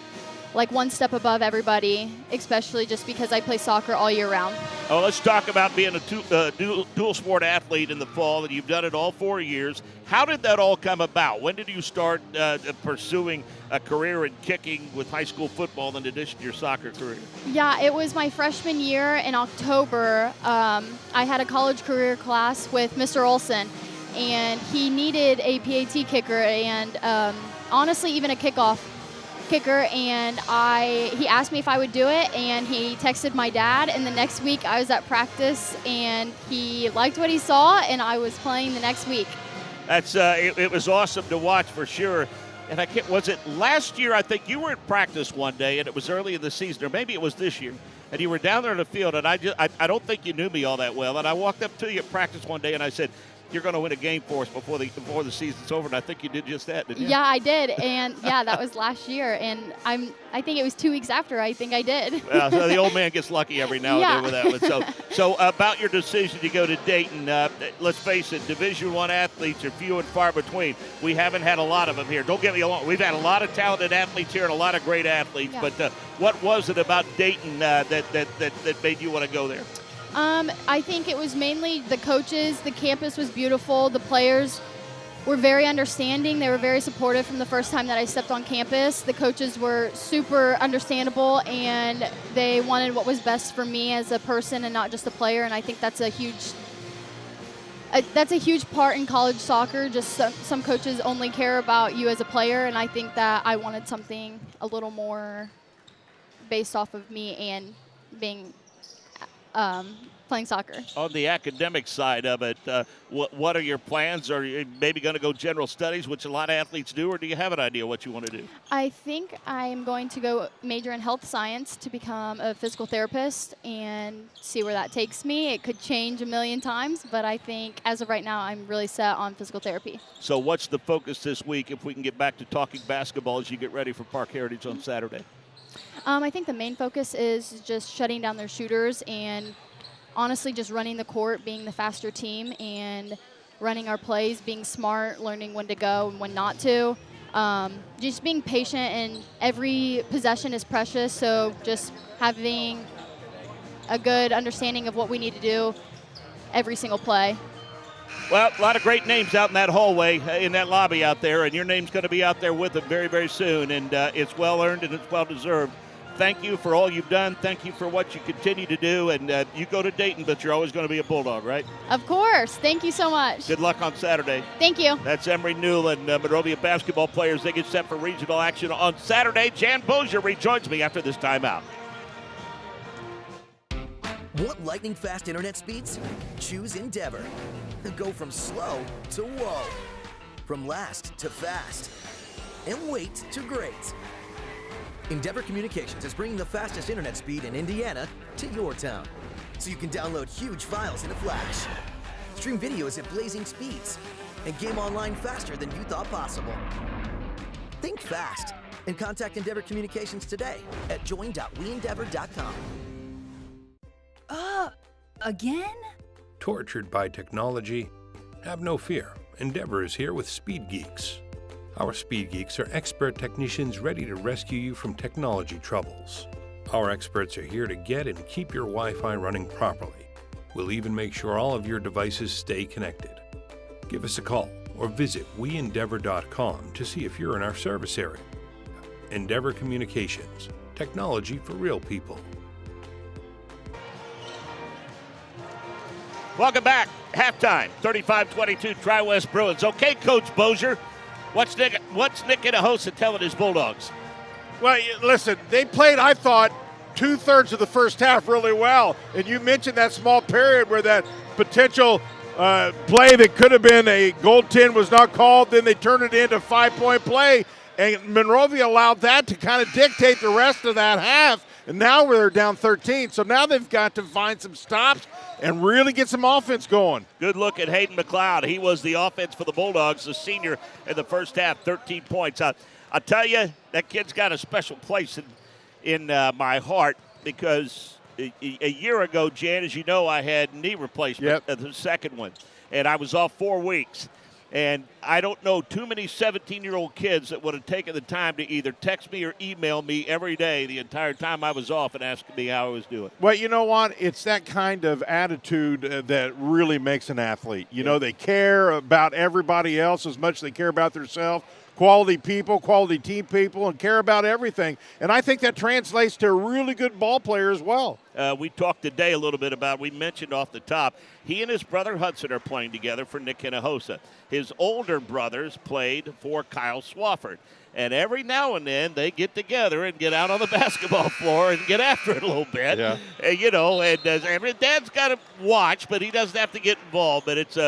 like one step above everybody, especially just because I play soccer all year round. Oh, let's talk about being a dual sport athlete in the fall, and you've done it all 4 years. How did that all come about? When did you start pursuing a career in kicking with high school football in addition to your soccer career? Yeah, it was my freshman year in October. I had a college career class with Mr. Olson, and he needed a PAT kicker and honestly even a kickoff kicker, and he asked me if I would do it, and he texted my dad, and the next week I was at practice, and he liked what he saw, and I was playing the next week. That's it was awesome to watch for sure. And was it last year? I think you were in practice one day, and it was early in the season, or maybe it was this year, and you were down there in the field, and I don't think you knew me all that well, and I walked up to you at practice one day, and I said, you're going to win a game for us before the season's over, and I think you did just that, didn't you? Yeah, I did, and yeah, that was last year, and I think it was 2 weeks after I think I did. So the old man gets lucky every now and then with that one. So about your decision to go to Dayton, let's face it, Division I athletes are few and far between. We haven't had a lot of them here. Don't get me wrong. We've had a lot of talented athletes here and a lot of great athletes, but what was it about Dayton that made you want to go there? I think it was mainly the coaches. The campus was beautiful. The players were very understanding. They were very supportive from the first time that I stepped on campus. The coaches were super understandable, and they wanted what was best for me as a person and not just a player. And I think that's a huge part in college soccer. Just some coaches only care about you as a player, and I think that I wanted something a little more based off of me and being playing soccer. On the academic side of it, what are your plans? Are you maybe going to go general studies, which a lot of athletes do, or do you have an idea what you want to do? I think I'm going to go major in health science to become a physical therapist and see where that takes me. It could change a million times, but I think as of right now, I'm really set on physical therapy. So what's the focus this week if we can get back to talking basketball as you get ready for Park Heritage on Saturday? I think the main focus is just shutting down their shooters and honestly just running the court, being the faster team, and running our plays, being smart, learning when to go and when not to. Just being patient, and every possession is precious, so just having a good understanding of what we need to do every single play. Well, a lot of great names out in that hallway, in that lobby out there, and your name's going to be out there with them very, very soon, and it's well-earned and it's well-deserved. Thank you for all you've done. Thank you for what you continue to do. And you go to Dayton, but you're always going to be a Bulldog, right? Of course. Thank you so much. Good luck on Saturday. Thank you. That's Emery Newland, Monrovia basketball players. They get set for regional action on Saturday. Jan Bozier rejoins me after this timeout. Want lightning-fast internet speeds? Choose Endeavor. Go from slow to whoa. From last to fast. And wait to great. Endeavor Communications is bringing the fastest internet speed in Indiana to your town, so you can download huge files in a flash, stream videos at blazing speeds, and game online faster than you thought possible. Think fast and contact Endeavor Communications today at join.weendeavor.com. Again? Tortured by technology? Have no fear. Endeavor is here with Speed Geeks. Our Speed Geeks are expert technicians ready to rescue you from technology troubles. Our experts are here to get and keep your Wi-Fi running properly. We'll even make sure all of your devices stay connected. Give us a call or visit weendeavor.com to see if you're in our service area. Endeavor Communications, technology for real people. Welcome back. Halftime, 35-22, Tri-West Bruins. Okay, Coach Bozier, what's Nick Inahosa telling his Bulldogs? Well, listen, they played, I thought, 2/3 of the first half really well. And you mentioned that small period where that potential play that could have been a goaltend was not called. Then they turned it into a 5-point play. And Monrovia allowed that to kind of dictate the rest of that half. And now they're down 13. So now they've got to find some stops and really get some offense going. Good look at Hayden McLeod. He was the offense for the Bulldogs, the senior in the first half, 13 points. I'll tell you, that kid's got a special place in my heart because a year ago, Jan, as you know, I had knee replacement, the second one, and I was off 4 weeks. And I don't know too many 17-year-old kids that would have taken the time to either text me or email me every day the entire time I was off and ask me how I was doing. Well, you know what? It's that kind of attitude that really makes an athlete. You know, they care about everybody else as much as they care about themselves. Quality people, quality team people, and care about everything. And I think that translates to a really good ball player as well. We talked today a little bit about, we mentioned off the top, he and his brother Hudson are playing together for Nick Hinojosa. His older brothers played for Kyle Swafford. And every now and then they get together and get out on the basketball floor and get after it a little bit. Yeah. You know, and Dad's got to watch, but he doesn't have to get involved. But it's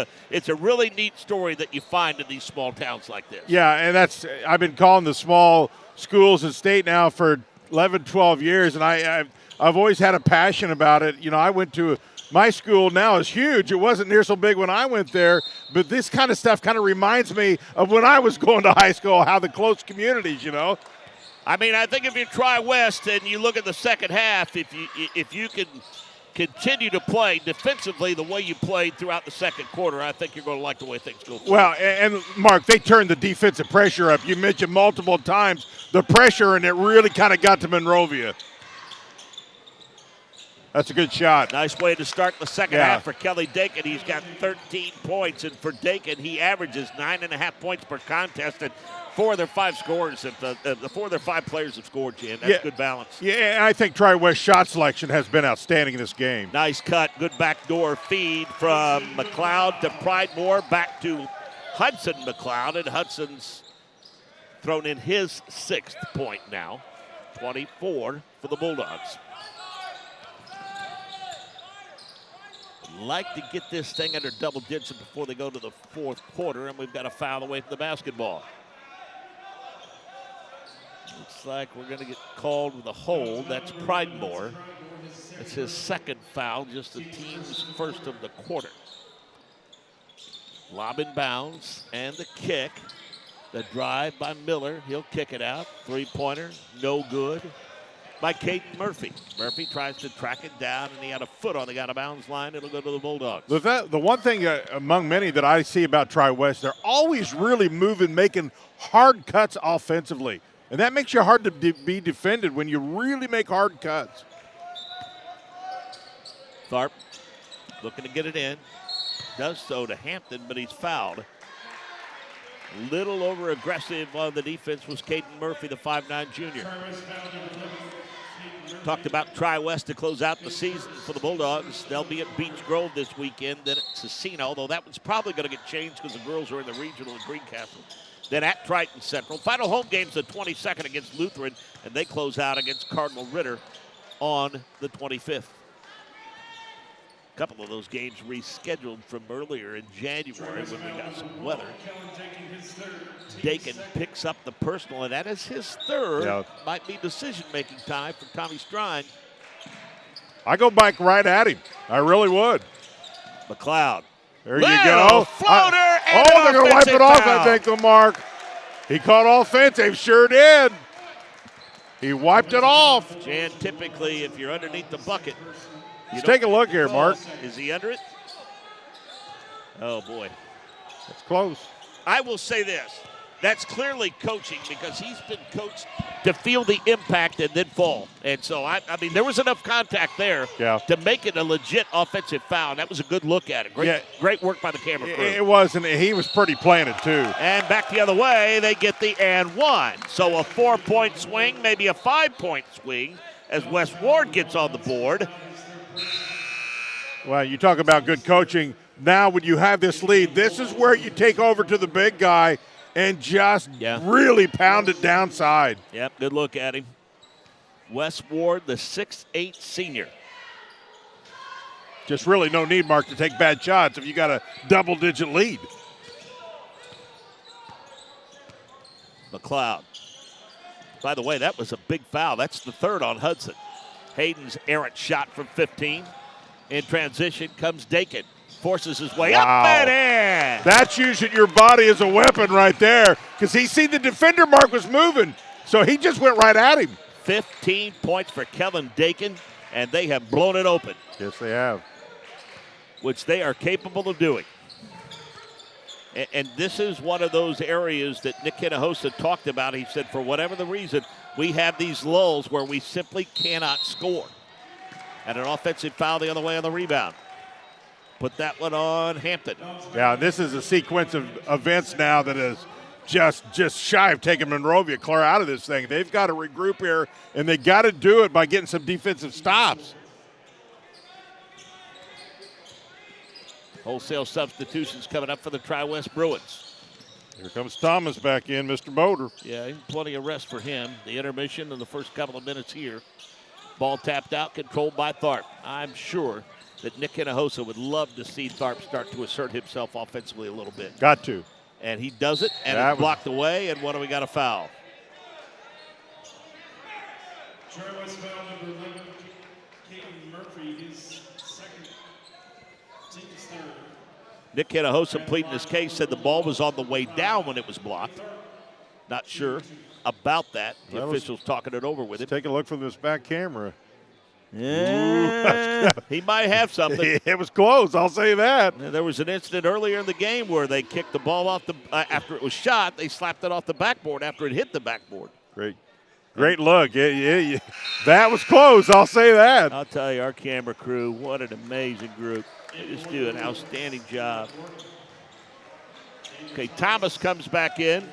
a really neat story that you find in these small towns like this. Yeah, and I've been calling the small schools in state now for 11, 12 years, and I've always had a passion about it. You know, I went to my school now is huge. It wasn't near so big when I went there, but this kind of stuff kind of reminds me of when I was going to high school, how the close communities, you know. I mean, I think if you Tri-West and you look at the second half, if you can continue to play defensively the way you played throughout the second quarter, I think you're going to like the way things go forward. Well, and Mark, they turned the defensive pressure up. You mentioned multiple times the pressure, and it really kind of got to Monrovia. That's a good shot. Nice way to start the second half for Kelly Dakin. He's got 13 points, and for Dakin, he averages 9.5 points per contest, and 4 of their 5 scorers, the 4 of their 5 players have scored, Jan. That's good balance. Yeah, and I think Tri-West shot selection has been outstanding in this game. Nice cut, good backdoor feed from McLeod to Pridemore, back to Hudson McLeod, and Hudson's thrown in his 6th point now, 24 for the Bulldogs. Like to get this thing under double digits before they go to the 4th quarter, and we've got a foul away from the basketball. Looks like we're going to get called with a hold. That's Pridemore. It's his 2nd foul, just the team's 1st of the quarter. Lob in bounds, and the kick. The drive by Miller. He'll kick it out. 3-pointer, no good. By Caden Murphy. Murphy tries to track it down, and he had a foot on the out-of-bounds line. It'll go to the Bulldogs. The one thing among many that I see about Tri-West, they're always really moving, making hard cuts offensively. And that makes you hard to be defended when you really make hard cuts. Tharp looking to get it in. Does so to Hampton, but he's fouled. Little over-aggressive on the defense was Caden Murphy, the 5'9 junior. Talked about Tri-West to close out the season for the Bulldogs. They'll be at Beach Grove this weekend, then at Cecina, although that one's probably going to get changed because the girls are in the regional in Greencastle. Then at Triton Central. Final home game's the 22nd against Lutheran, and they close out against Cardinal Ritter on the 25th. A couple of those games rescheduled from earlier in January when we got some weather. Dakin picks up the personal, and that is his 3rd. Yeah. Might be decision-making time for Tommy Strine. I go back right at him. I really would. McLeod. There you go. Floater and they're going to wipe it off, foul. I think, the Mark. He caught offensive. Sure did. He wiped it off. Jan, typically, if you're underneath the bucket, Let's take a look here, Mark. Is he under it? Oh, boy. It's close. I will say this. That's clearly coaching because he's been coached to feel the impact and then fall. And so, I mean, there was enough contact there to make it a legit offensive foul. That was a good look at it. Great work by the camera crew. It was, and he was pretty planted, too. And back the other way, they get the and 1. So a 4-point swing, maybe a 5-point swing as Wes Ward gets on the board. Well, you talk about good coaching. Now when you have this lead, this is where you take over to the big guy and just really pound it downside. Yep, good look at him. Wes Ward, the 6'8 senior. Just really no need, Mark, to take bad shots if you got a double-digit lead. McLeod. By the way, that was a big foul. That's the 3rd on Hudson. Hayden's errant shot from 15. In transition comes Dakin. Forces his way up and in. That's using your body as a weapon right there because he seen the defender, Mark, was moving. So he just went right at him. 15 points for Kellen Dakin, and they have blown it open. Yes, they have. Which they are capable of doing. And this is one of those areas that Nick Hinojosa talked about. He said, for whatever the reason, we have these lulls where we simply cannot score. And an offensive foul the other way on the rebound. Put that one on Hampton. Yeah, this is a sequence of events now that is just shy of taking Monrovia clear out of this thing. They've got to regroup here, and they got to do it by getting some defensive stops. Wholesale substitutions coming up for the Tri-West Bruins. Here comes Thomas back in, Mr. Motor. Yeah, plenty of rest for him. The intermission in the first couple of minutes here. Ball tapped out, controlled by Tharp. I'm sure that Nick Hinojosa would love to see Tharp start to assert himself offensively a little bit. Got to. And he does it, and it's blocked away, and what do we got, a foul? Tri-West foul number 11, Caden Murphy, his second, team's third. Nick Hinojosa pleading his case, said the ball was on the way down when it was blocked. Not sure about that. The official's talking it over with him. Take a look from this back camera. Yeah, he might have something. It was close, I'll say that. And there was an incident earlier in the game where they kicked the ball off the after it was shot. They slapped it off the backboard after it hit the backboard. Great look. Yeah. That was close, I'll say that. I'll tell you, our camera crew, what an amazing group. They just do an outstanding job. Okay, Thomas comes back in,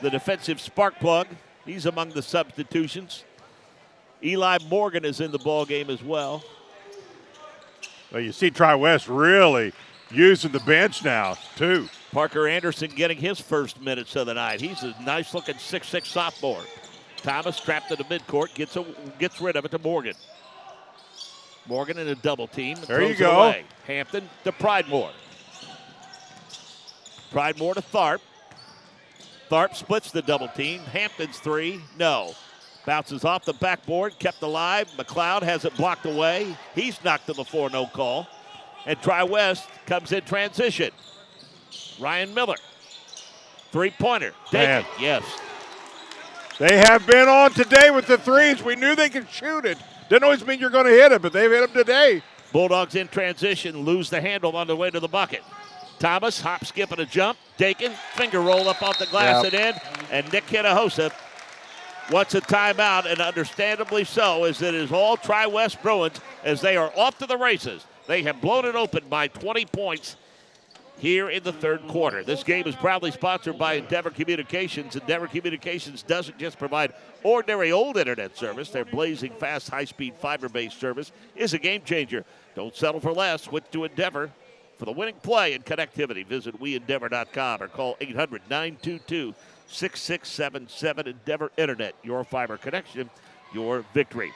the defensive spark plug. He's among the substitutions. Eli Morgan is in the ball game as well. Well, you see Tri-West really using the bench now, too. Parker Anderson getting his first minutes of the night. He's a nice-looking 6'6" sophomore. Thomas trapped in the midcourt, gets rid of it to Morgan. Morgan in a double team. There you go. Away. Hampton to Pridemore. Pridemore to Tharp. Tharp splits the double team. Hampton's three, no. Bounces off the backboard, kept alive. McLeod has it blocked away. He's knocked to the floor, no call. And Tri-West comes in transition. Ryan Miller. Three-pointer. Dakin, yes. They have been on today with the threes. We knew they could shoot it. Didn't always mean you're going to hit it, but they've hit them today. Bulldogs in transition, lose the handle on the way to the bucket. Thomas, hop, skip, and a jump. Dakin, finger roll up off the glass and in. And Nick Hinojosa wants a timeout, and understandably so, as it is all Tri-West Bruins as they are off to the races. They have blown it open by 20 points here in the third quarter. This game is proudly sponsored by Endeavor Communications. Endeavor Communications doesn't just provide ordinary old internet service. Their blazing fast, high-speed, fiber-based service is a game changer. Don't settle for less. Switch to Endeavor for the winning play and connectivity. Visit weendeavor.com or call 800-922-6677. Endeavor Internet, your fiber connection, your victory.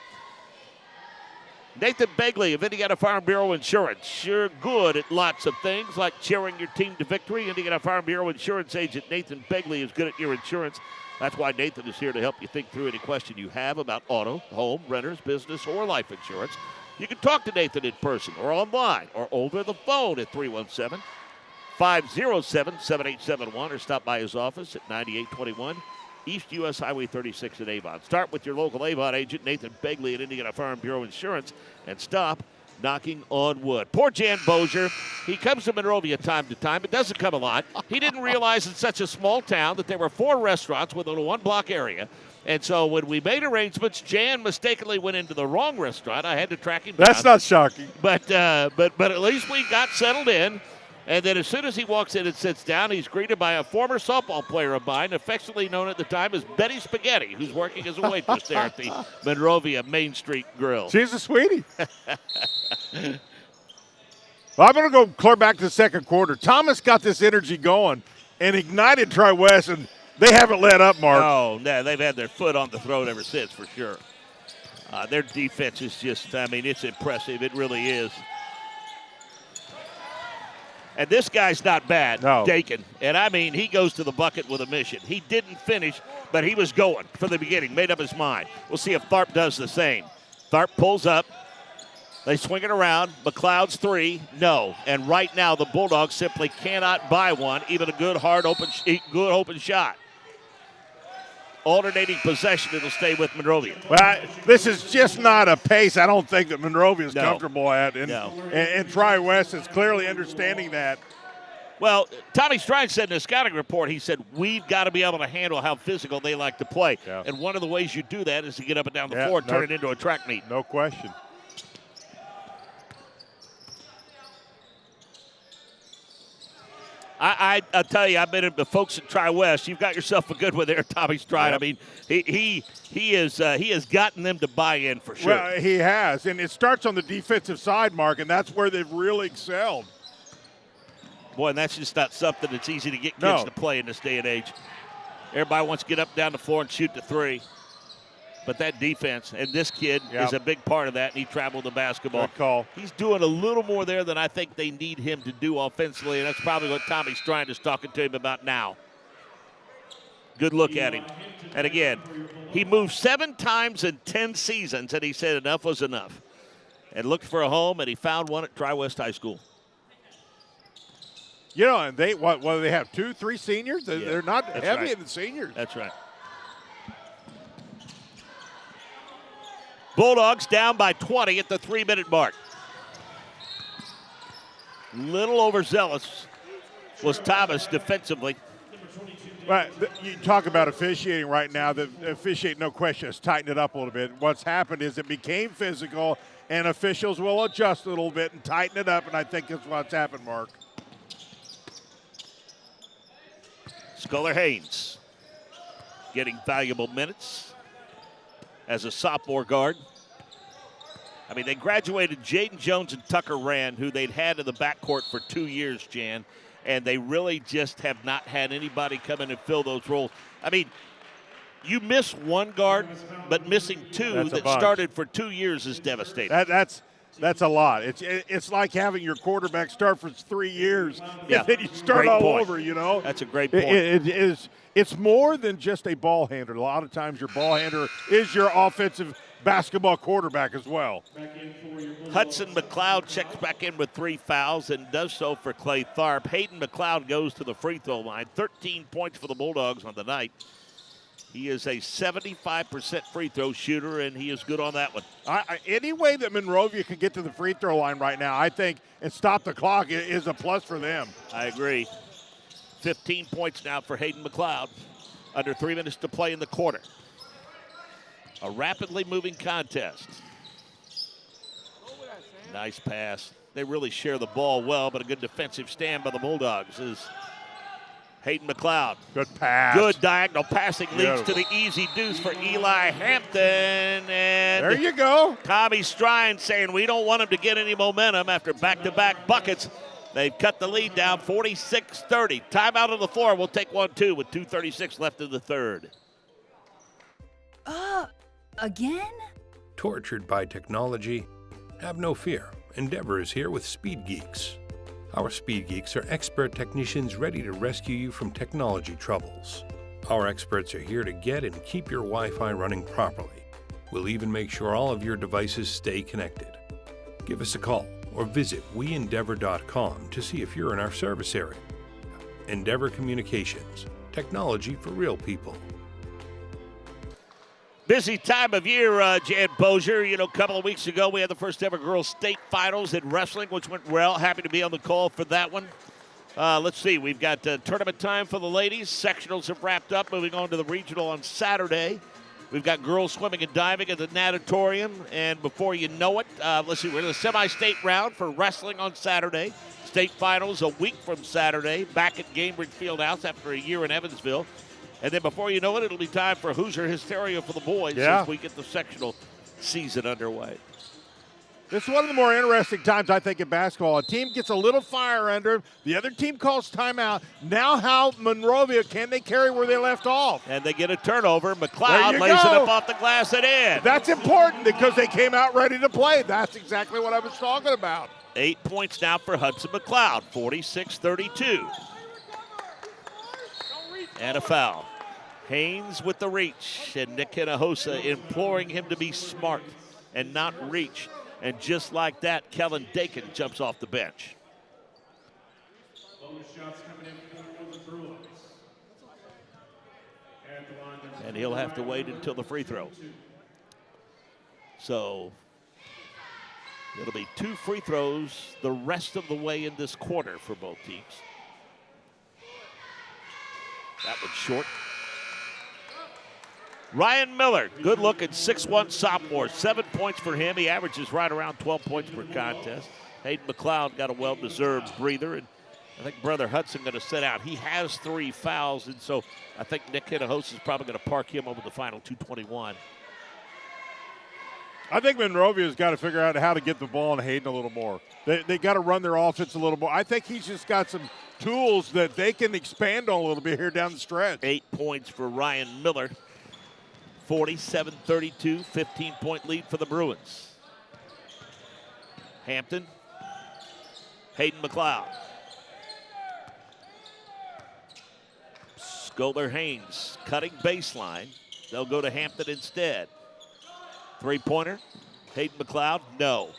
Nathan Begley of Indiana Farm Bureau Insurance. Sure good at lots of things like cheering your team to victory. Indiana Farm Bureau Insurance agent Nathan Begley is good at your insurance. That's why Nathan is here to help you think through any question you have about auto, home, renters, business, or life insurance. You can talk to Nathan in person or online or over the phone at 317-507-7871 or stop by his office at 9821 East U.S. Highway 36 in Avon. Start with your local Avon agent, Nathan Begley at Indiana Farm Bureau Insurance, and stop knocking on wood. Poor Jan Bozier. He comes to Monrovia time to time. It doesn't come a lot. He didn't realize in such a small town that there were 4 restaurants within a one-block area. And so when we made arrangements, Jan mistakenly went into the wrong restaurant. I had to track him down. That's not shocking. But at least we got settled in. And then as soon as he walks in and sits down, he's greeted by a former softball player of mine, affectionately known at the time as Betty Spaghetti, who's working as a waitress there at the Monrovia Main Street Grill. She's a sweetie. Well, I'm going to go clear back to the second quarter. Thomas got this energy going and ignited Tri-West, and they haven't let up, Mark. Oh, no, they've had their foot on the throat ever since, for sure. Their defense is just, it's impressive. It really is. And this guy's not bad, no. Dakin. And, he goes to the bucket with a mission. He didn't finish, but he was going from the beginning, made up his mind. We'll see if Tharp does the same. Tharp pulls up. They swing it around. McLeod's three, no. And right now the Bulldogs simply cannot buy one, even a good, hard, open shot. Alternating possession, it'll stay with Monrovia. Well, this is just not a pace I don't think that Monrovia is comfortable at. And Tri-West is clearly understanding that. Well, Tommy Strine said in the scouting report, he said, we've got to be able to handle how physical they like to play. Yeah. And one of the ways you do that is to get up and down the floor and turn it into a track meet. No question. I'll tell you, I've been in the folks at Tri-West. You've got yourself a good one there, Tommy Stride. Yep. I mean, he has gotten them to buy in for sure. Well, he has, and it starts on the defensive side, Mark, and that's where they've really excelled. Boy, and that's just not something that's easy to get kids to play in this day and age. Everybody wants to get up, down the floor, and shoot the three. But that defense, and this kid is a big part of that, and he traveled the basketball. Good call. He's doing a little more there than I think they need him to do offensively, and that's probably what Tommy Strine is talking to him about now. Good look at him. And again, he moved 7 times in 10 seasons, and he said enough was enough. And looked for a home, and he found one at Tri-West High School. You know, and they what do they have, 2, 3 seniors? They're not heavy in the seniors. That's right. Bulldogs down by 20 at the 3-minute mark. Little overzealous was Thomas defensively. Right, you talk about officiating right now. The officiating, no question, has tightened it up a little bit. What's happened is it became physical, and officials will adjust a little bit and tighten it up, and I think that's what's happened, Mark. Sculler Haynes getting valuable minutes as a sophomore guard. I mean, they graduated Jaden Jones and Tucker Rand, who they'd had in the backcourt for 2 years, Jan, and they really just have not had anybody come in and fill those roles. I mean, you miss one guard, but missing 2 that started for 2 years is devastating. That's a lot. It's like having your quarterback start for 3 years, and then you start all over, you know. That's a great point. It's more than just a ball handler. A lot of times your ball handler is your offensive basketball quarterback as well. Hudson McLeod checks back in with 3 fouls and does so for Clay Tharp. Hayden McLeod goes to the free throw line. 13 points for the Bulldogs on the night. He is a 75% free throw shooter, and he is good on that one. Any way that Monrovia can get to the free throw line right now, I think, and stop the clock is a plus for them. I agree. 15 points now for Hayden McLeod. Under 3 minutes to play in the quarter. A rapidly moving contest. Nice pass. They really share the ball well, but a good defensive stand by the Bulldogs is Hayden McLeod. Good pass. Good diagonal passing leads to the easy deuce for Eli Hampton. And there you go. Tommy Strine saying we don't want him to get any momentum after back-to-back buckets. They've cut the lead down 46-30. Timeout on the floor. We'll take 1-2 with 2:36 left in the third. Again? Tortured by technology? Have no fear. Endeavor is here with Speed Geeks. Our Speed Geeks are expert technicians ready to rescue you from technology troubles. Our experts are here to get and keep your Wi-Fi running properly. We'll even make sure all of your devices stay connected. Give us a call or visit weendeavor.com to see if you're in our service area. Endeavor Communications, technology for real people. Busy time of year, Jan Bozier. You know, a couple of weeks ago, we had the first ever girls' state finals in wrestling, which went well. Happy to be on the call for that one. Let's see. We've got tournament time for the ladies. Sectionals have wrapped up. Moving on to the regional on Saturday. We've got girls swimming and diving at the natatorium. And before you know it, let's see. We're in the semi-state round for wrestling on Saturday. State finals a week from Saturday. Back at Gainbridge Fieldhouse after a year in Evansville. And then before you know it, it'll be time for Hoosier Hysteria for the boys as we get the sectional season underway. This is one of the more interesting times, I think, in basketball. A team gets a little fire under them. The other team calls timeout. Now how Monrovia, can they carry where they left off? And they get a turnover. McLeod lays it up off the glass and in. That's important because they came out ready to play. That's exactly what I was talking about. 8 points now for Hudson McLeod, 46-32. And a foul. Haynes with the reach, and Nick Hinojosa imploring him to be smart and not reach. And just like that, Kellen Dakin jumps off the bench. And he'll have to wait until the free throw. So it'll be 2 free throws the rest of the way in this quarter for both teams. That one's short. Ryan Miller, good-looking 6'1 sophomore. 7 points for him. He averages right around 12 points per contest. Hayden McLeod got a well-deserved breather, and I think Brother Hudson going to sit out. He has 3 fouls, and so I think Nick Hinojosa is probably going to park him over the final 2:21. I think Monrovia's got to figure out how to get the ball in Hayden a little more. They got to run their offense a little more. I think he's just got some tools that they can expand on a little bit here down the stretch. 8 points for Ryan Miller. 47-32, 15-point lead for the Bruins. Hampton, Hayden McLeod. Scholar Haynes cutting baseline. They'll go to Hampton instead. Three-pointer, Hayden McLeod, no.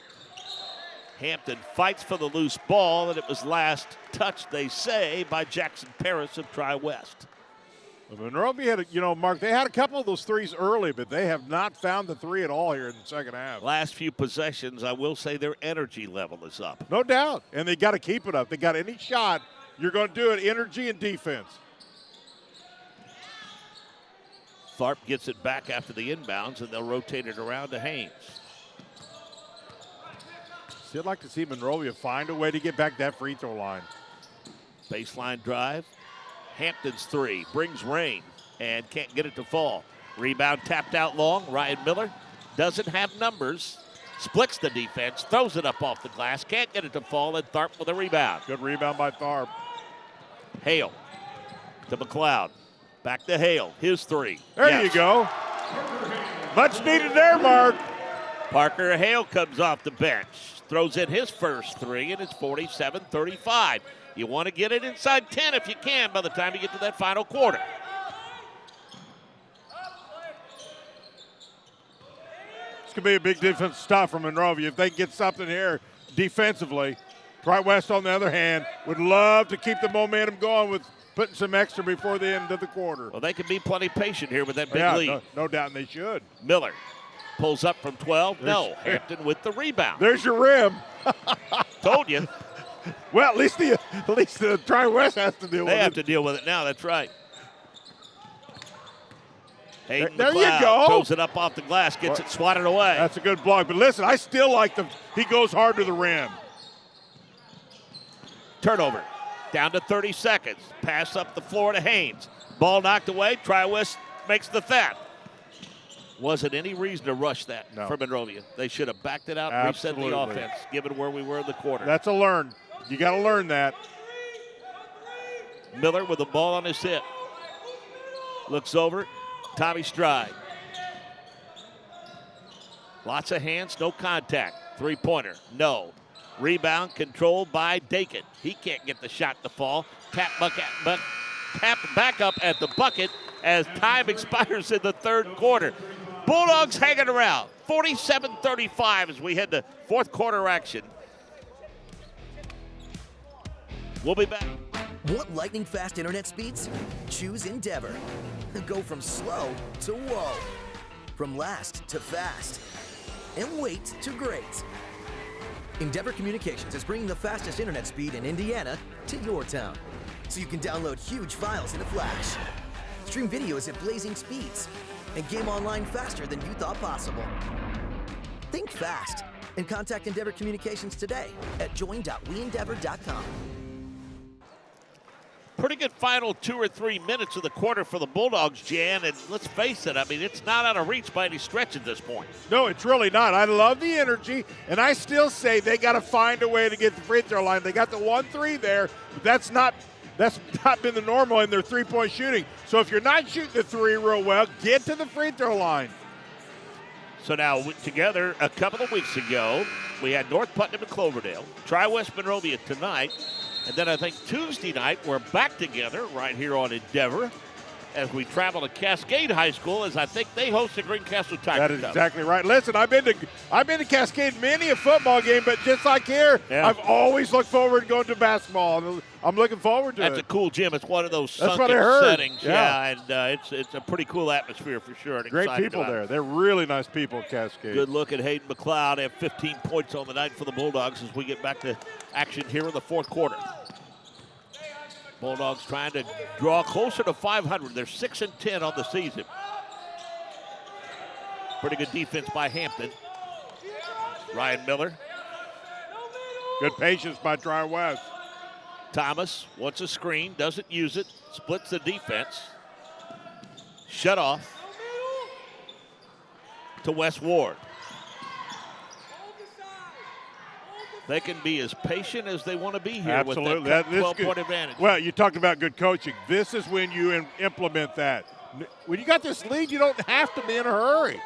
Hampton fights for the loose ball, and it was last touched, they say, by Jackson Paris of Tri-West. Monrovia had, Mark, they had a couple of those threes early, but they have not found the three at all here in the second half. Last few possessions, I will say their energy level is up. No doubt, and they got to keep it up. They got any shot, you're going to do it, energy and defense. Tharp gets it back after the inbounds, and they'll rotate it around to Haynes. See, I'd like to see Monrovia find a way to get back that free throw line. Baseline drive. Hampton's three brings rain and can't get it to fall. Rebound tapped out long. Ryan Miller doesn't have numbers. Splits the defense, throws it up off the glass, can't get it to fall, and Tharp with a rebound. Good rebound by Tharp. Hale to McLeod. Back to Hale, his three. There you go. Much needed there, Mark. Parker Hale comes off the bench, throws in his first three, and it's 47-35. You want to get it inside 10 if you can by the time you get to that final quarter. This could be a big defensive stop from Monrovia. If they can get something here defensively. Tri-West, on the other hand, would love to keep the momentum going with putting some extra before the end of the quarter. Well, they can be plenty patient here with that big lead. No doubt, and they should. Miller pulls up from 12. No, Hampton with the rebound. There's your rim. Told you. Well, at least the Tri-West has to deal with it. They have to deal with it now, that's right. Hayden there McLeod you go. Throws it up off the glass, gets it swatted away. That's a good block. But listen, I still like he goes hard to the rim. Turnover. Down to 30 seconds. Pass up the floor to Haynes. Ball knocked away. Tri-West makes the theft. Wasn't any reason to rush that for Monrovia. They should have backed it out and reset the offense, given where we were in the quarter. That's a learn. You got to learn that. Miller with the ball on his hip. Looks over. Tommy Stride. Lots of hands, no contact. Three-pointer, no. Rebound controlled by Dakin. He can't get the shot to fall. Tapped back up at the bucket as time expires in the third quarter. Bulldogs hanging around. 47-35 as we head to fourth quarter action. We'll be back. Want lightning fast internet speeds? Choose Endeavor. Go from slow to whoa. From last to fast. And wait to great. Endeavor Communications is bringing the fastest internet speed in Indiana to your town. So you can download huge files in a flash. Stream videos at blazing speeds. And game online faster than you thought possible. Think fast and contact Endeavor Communications today at join.weendeavor.com. Pretty good final 2 or 3 minutes of the quarter for the Bulldogs, Jan, and let's face it, I mean, it's not out of reach by any stretch at this point. No, it's really not. I love the energy, and I still say they got to find a way to get the free throw line. They got the 1-3 there, but that's not been the normal in their three-point shooting. So if you're not shooting the three real well, get to the free throw line. So now, together, a couple of weeks ago, we had North Putnam and Cloverdale, Tri-West Monrovia tonight, and then I think Tuesday night, we're back together right here on Endeavor as we travel to Cascade High School, as I think they host the Greencastle Tiger That is Cup. exactly right. Listen, I've been to Cascade many a football game, but just like here, I've always looked forward to going to basketball. I'm looking forward to it. That's a cool gym. It's one of those That's sunken what I heard. settings. Yeah. And it's a pretty cool atmosphere for sure. And Great excited people about there. it. They're really nice people at Cascade. Good look at Hayden McLeod. Have 15 points on the night for the Bulldogs as we get back to action here in the fourth quarter. Bulldogs trying to draw closer to 500. They're 6-10 on the season. Pretty good defense by Hampton. Ryan Miller. Good patience by Tri-West. Thomas wants a screen, doesn't use it, splits the defense. Shut off to Wes Ward. They can be as patient as they want to be here. Absolutely. With that 12-point advantage. Well, you talked about good coaching. This is when you implement that. When you got this lead, you don't have to be in a hurry.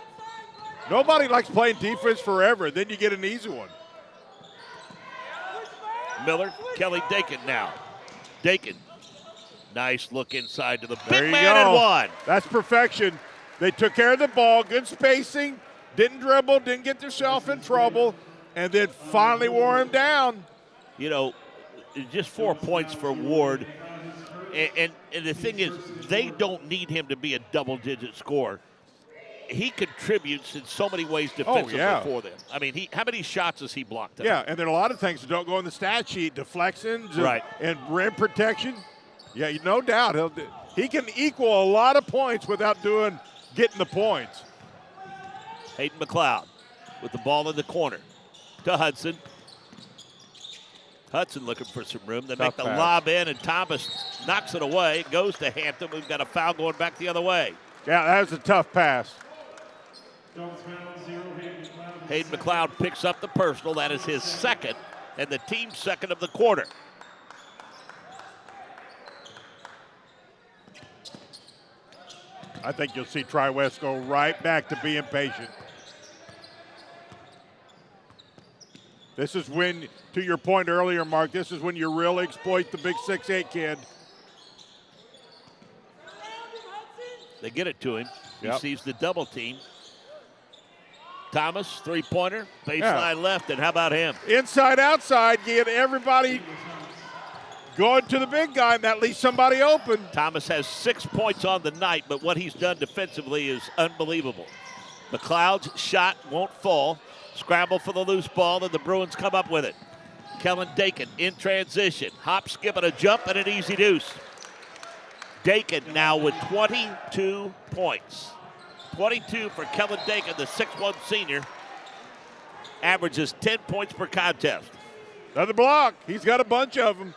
Nobody likes playing defense forever. Then you get an easy one. Miller, Kelly Dakin now. Dakin, nice look inside to the There big you man go. and one. That's perfection. They took care of the ball, good spacing, didn't dribble, didn't get themselves in trouble, and then finally wore him down. You know, just 4 points for Ward. And the thing is, they don't need him to be a double-digit scorer. He contributes in so many ways defensively for them. I mean, how many shots has he blocked tonight? Yeah, and there are a lot of things that don't go in the stat sheet, deflections and rim protection. Yeah, no doubt. He can equal a lot of points without getting the points. Hayden McLeod with the ball in the corner to Hudson. Hudson looking for some room. They make the lob in, and Thomas knocks it away. It goes to Hampton. We've got a foul going back the other way. Yeah, that was a tough pass. Hayden McLeod picks up the personal. That is his second, and the team's second of the quarter. I think you'll see Tri-West go right back to being patient. This is when, to your point earlier, Mark, this is when you really exploit the big 6'8" kid. They get it to him. He sees the double team. Thomas, three-pointer, baseline left, and how about him? Inside, outside, get everybody going to the big guy, and that leaves somebody open. Thomas has 6 points on the night, but what he's done defensively is unbelievable. McLeod's shot won't fall. Scramble for the loose ball, and the Bruins come up with it. Kellen Dakin in transition. Hop, skip, and a jump, and an easy deuce. Dakin now with 22 points. 22 for Kellen Dakin, the 6'1" senior. Averages 10 points per contest. Another block. He's got a bunch of them.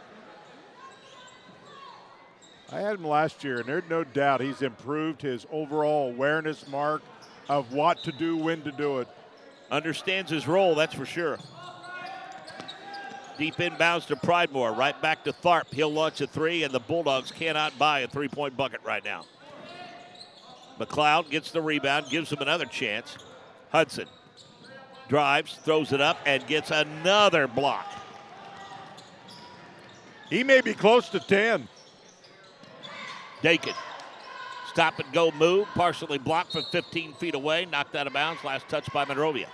I had him last year, and there's no doubt he's improved his overall awareness, Mark, of what to do, when to do it. Understands his role, that's for sure. Deep inbounds to Pridemore, right back to Tharp. He'll launch a three, and the Bulldogs cannot buy a three-point bucket right now. McLeod gets the rebound, gives him another chance. Hudson drives, throws it up, and gets another block. He may be close to 10. Dakin, stop and go move, partially blocked from 15 feet away, knocked out of bounds, last touch by Monrovia.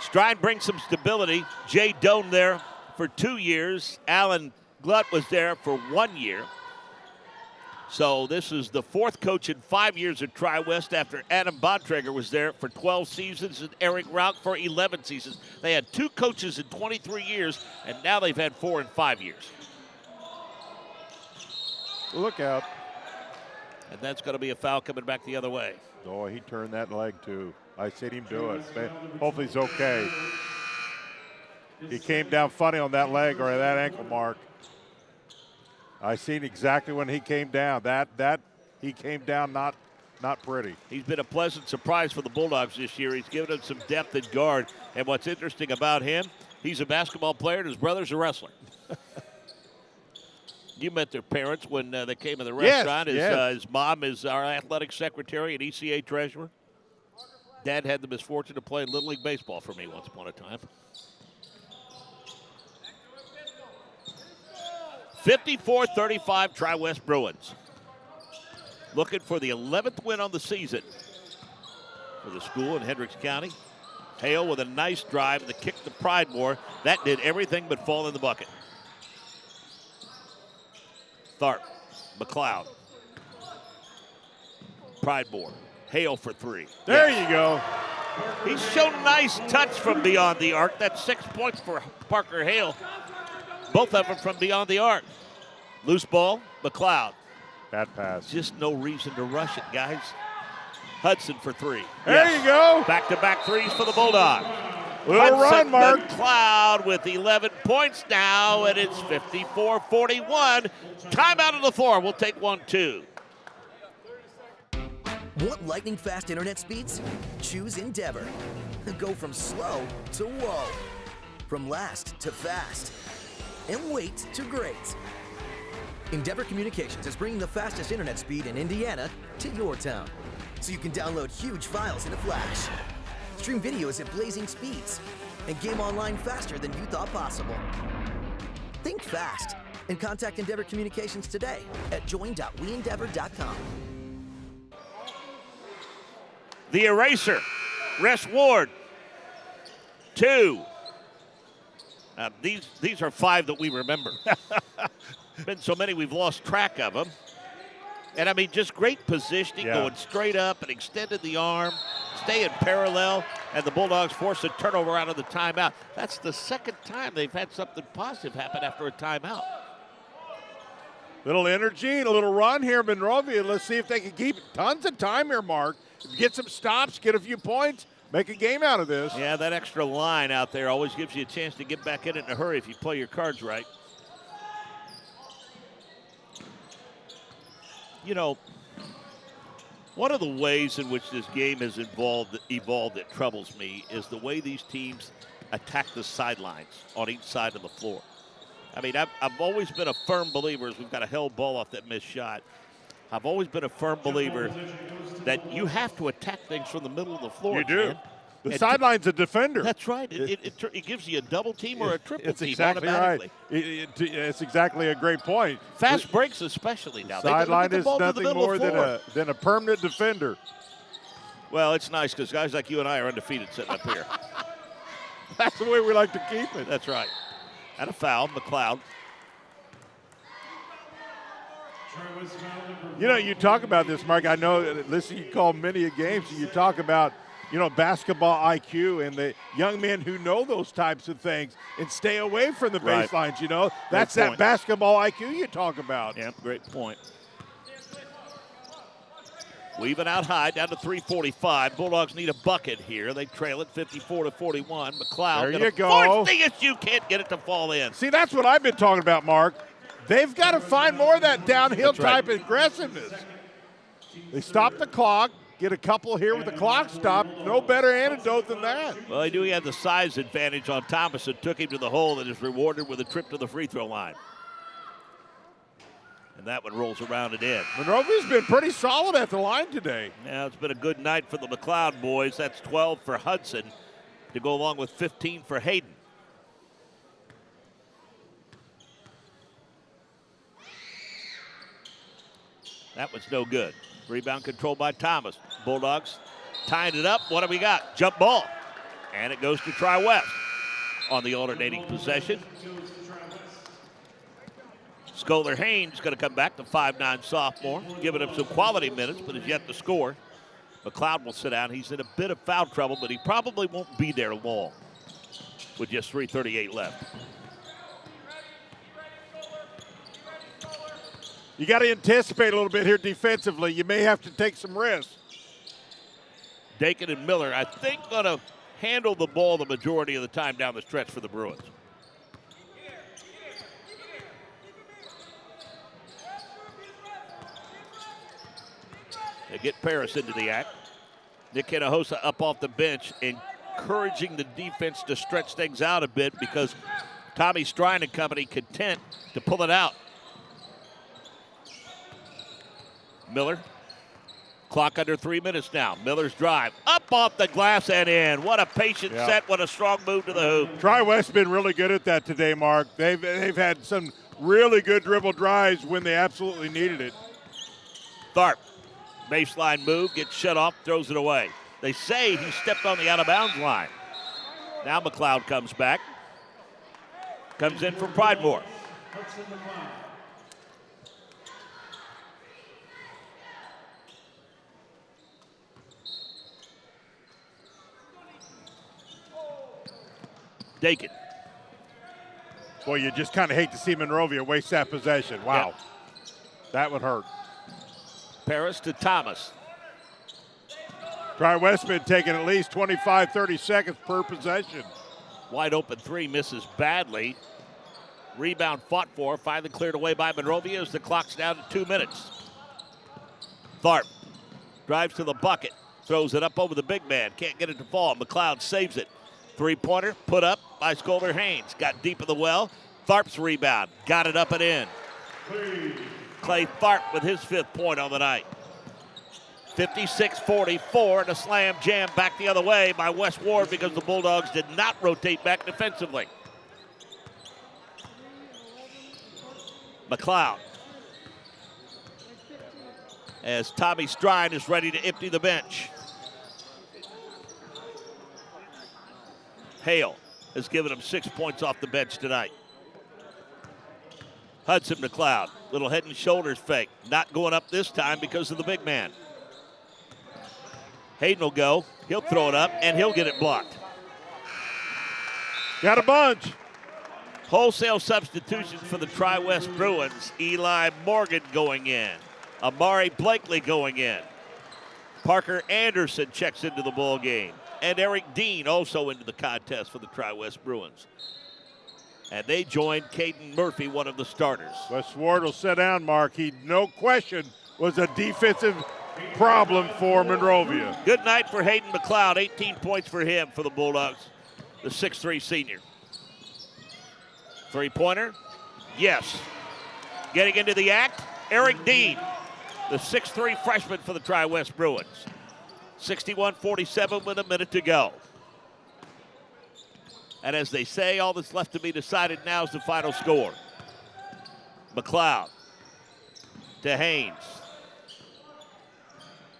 Stride brings some stability. Jay Doan there for 2 years. Alan Glutt was there for 1 year. So this is the fourth coach in 5 years at Tri-West after Adam Bontrager was there for 12 seasons and Eric Rauch for 11 seasons. They had 2 coaches in 23 years, and now they've had 4 in 5 years. Look out. And that's going to be a foul coming back the other way. Oh, he turned that leg too. I seen him do it. Hopefully he's okay. He came down funny on that leg or that ankle, Mark. I seen exactly when he came down. That he came down not pretty. He's been a pleasant surprise for the Bulldogs this year. He's given them some depth at guard. And what's interesting about him, he's a basketball player and his brother's a wrestler. You met their parents when they came to the restaurant. His mom is our athletic secretary and ECA treasurer. Dad had the misfortune to play Little League Baseball for me once upon a time. 54-35 Tri-West Bruins. Looking for the 11th win on the season for the school in Hendricks County. Hale with a nice drive and the kick to Pridemore. That did everything but fall in the bucket. Tharp, McLeod, Pridemore, Hale for 3. There you go. He's shown a nice touch from beyond the arc. That's 6 points for Parker Hale. Both of them from beyond the arc. Loose ball, McLeod. Bad pass. Just no reason to rush it, guys. Hudson for three. There you go. Back-to-back threes for the Bulldogs. Little run, Mark. McLeod with 11 points now, and it's 54-41. Timeout on the floor. We'll take 1-2. Want lightning-fast internet speeds? Choose Endeavor. Go from slow to whoa. From last to fast. And wait to great. Endeavor Communications is bringing the fastest internet speed in Indiana to your town. So you can download huge files in a flash, stream videos at blazing speeds, and game online faster than you thought possible. Think fast and contact Endeavor Communications today at join.weendeavor.com. The eraser, Rest Ward, 2. These are 5 that we remember. Been so many we've lost track of them. And I mean, just great positioning, going straight up and extended the arm, staying parallel, and the Bulldogs force a turnover out of the timeout. That's the second time they've had something positive happen after a timeout. Little energy and a little run here in Monrovia. Let's see if they can keep tons of time here, Mark. Get some stops, get a few points, make a game out of this. Yeah, that extra line out there always gives you a chance to get back in it in a hurry if you play your cards right. You know, one of the ways in which this game has evolved that troubles me is the way these teams attack the sidelines on each side of the floor. I mean, I've always been a firm believer, as we've got a held ball off that missed shot, I've always been a firm believer that you have to attack things from the middle of the floor. You do. Man. The sideline's a defender. That's right. It gives you a double team or a triple team exactly automatically. Right. It's exactly a great point. Fast breaks especially now. Sideline is nothing more than a permanent defender. Well, it's nice because guys like you and I are undefeated sitting up here. That's the way we like to keep it. That's right. And a foul, McLeod. You know, you talk about this, Mark. I know, listen, you call many a games, and you talk about, you know, basketball IQ and the young men who know those types of things and stay away from the baselines, you know. That's that basketball IQ you talk about. Yeah, great point. Weaving out high, down to 3:45. Bulldogs need a bucket here. They trail it 54-41. McLeod. There you go. Force the issue, can't get it to fall in. See, that's what I've been talking about, Mark. They've got to find more of that downhill type aggressiveness. They stop the clock, get a couple here with the clock stop. No better antidote than that. Well, they knew he had the size advantage on Thomas and took him to the hole and is rewarded with a trip to the free throw line. And that one rolls around and in. Monrovia's been pretty solid at the line today. Yeah, it's been a good night for the McLeod boys. That's 12 for Hudson to go along with 15 for Hayden. That was no good. Rebound controlled by Thomas. Bulldogs tying it up. What do we got? Jump ball. And it goes to Tri-West on the alternating possession. Scholar Haynes going to come back, the 5'9" sophomore, giving him some quality minutes, but is yet to score. McLeod will sit down. He's in a bit of foul trouble, but he probably won't be there long with just 3:38 left. You got to anticipate a little bit here defensively. You may have to take some risks. Dakin and Miller, I think, going to handle the ball the majority of the time down the stretch for the Bruins. They get Paris into the act. Nick Hinojosa up off the bench, encouraging the defense to stretch things out a bit because Tommy Strine and company content to pull it out. Miller, clock under 3 minutes now. Miller's drive, up off the glass and in. What a patient set, what a strong move to the hoop. Tri-West's been really good at that today, Mark. They've had some really good dribble drives when they absolutely needed it. Tharp, baseline move, gets shut off, throws it away. They say he stepped on the out-of-bounds line. Now McLeod comes back. Comes in from Pridemore. Dakin. Boy, you just kind of hate to see Monrovia waste that possession. Wow. Yep. That would hurt. Paris to Thomas. Tri-West been taking at least 25, 30 seconds per possession. Wide open three, misses badly. Rebound fought for, finally cleared away by Monrovia as the clock's down to 2 minutes. Tharp drives to the bucket, throws it up over the big man, can't get it to fall. McLeod saves it. Three-pointer put up by Skolder Haynes. Got deep in the well. Tharp's rebound, got it up and in. Clay Tharp with his 5th point on the night. 56-44 and a slam jam back the other way by Wes Ward because the Bulldogs did not rotate back defensively. McLeod. As Tommy Strine is ready to empty the bench. Hale has given him 6 points off the bench tonight. Hudson McLeod, little head and shoulders fake. Not going up this time because of the big man. Hayden will go, he'll throw it up, and he'll get it blocked. Got a bunch. Wholesale substitutions for the Tri-West Bruins. Eli Morgan going in. Amari Blakely going in. Parker Anderson checks into the ball game. And Eric Dean also into the contest for the Tri-West Bruins. And they joined Caden Murphy, one of the starters. Wes Ward will sit down, Mark. He, no question, was a defensive problem for Monrovia. Good night for Hayden McLeod. 18 points for him for the Bulldogs, the 6'3 senior. Three-pointer, yes. Getting into the act, Eric Dean, the 6'3 freshman for the Tri-West Bruins. 61-47 with a minute to go. And as they say, all that's left to be decided now is the final score. McLeod to Haynes.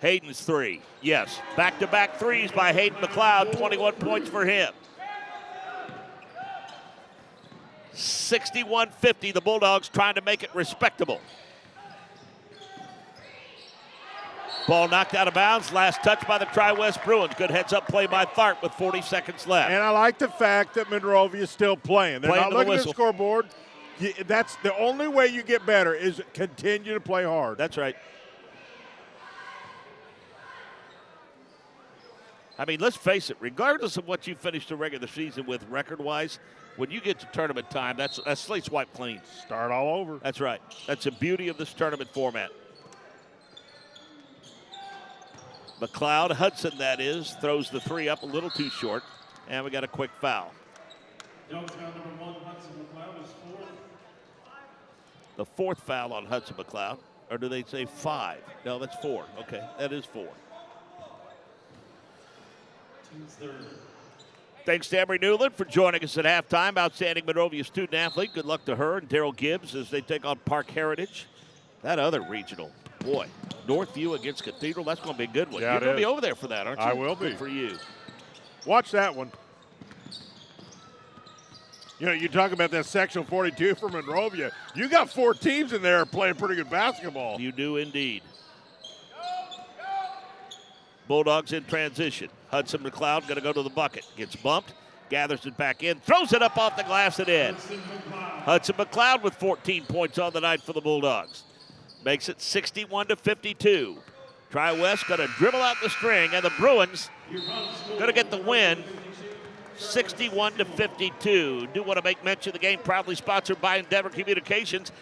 Hayden's three, yes. Back-to-back threes by Hayden McLeod, 21 points for him. 61-50, the Bulldogs trying to make it respectable. Ball knocked out of bounds, last touch by the Tri-West Bruins. Good heads-up play by Tharp with 40 seconds left. And I like the fact that Monrovia is still playing. They're not looking at the scoreboard. That's the only way you get better is continue to play hard. That's right. I mean, let's face it, regardless of what you finished the regular season with record-wise, when you get to tournament time, that's slate swipe clean. Start all over. That's right. That's the beauty of this tournament format. McLeod, Hudson that is, throws the three up a little too short, and we got a quick foul. Young foul number 1, Hudson McLeod is 4th. The 4th foul on Hudson McLeod, or do they say 5? No, that's 4. Okay, that is 4. Thanks to Emery Newland for joining us at halftime. Outstanding Monrovia student athlete. Good luck to her and Daryl Gibbs as they take on Park Heritage. That other regional, boy, Northview against Cathedral. That's going to be a good one. Yeah, You're going to be over there for that, aren't you? I will be. Good for you. Watch that one. You know, you talk about that sectional 42 for Monrovia. You got 4 teams in there playing pretty good basketball. You do indeed. Bulldogs in transition. Hudson McLeod going to go to the bucket. Gets bumped, gathers it back in, throws it up off the glass and in. Hudson McLeod with 14 points on the night for the Bulldogs. Makes it 61-52. Tri-West going to dribble out the string, and the Bruins going to get the win. 61-52. Do want to make mention the game proudly sponsored by Endeavor Communications.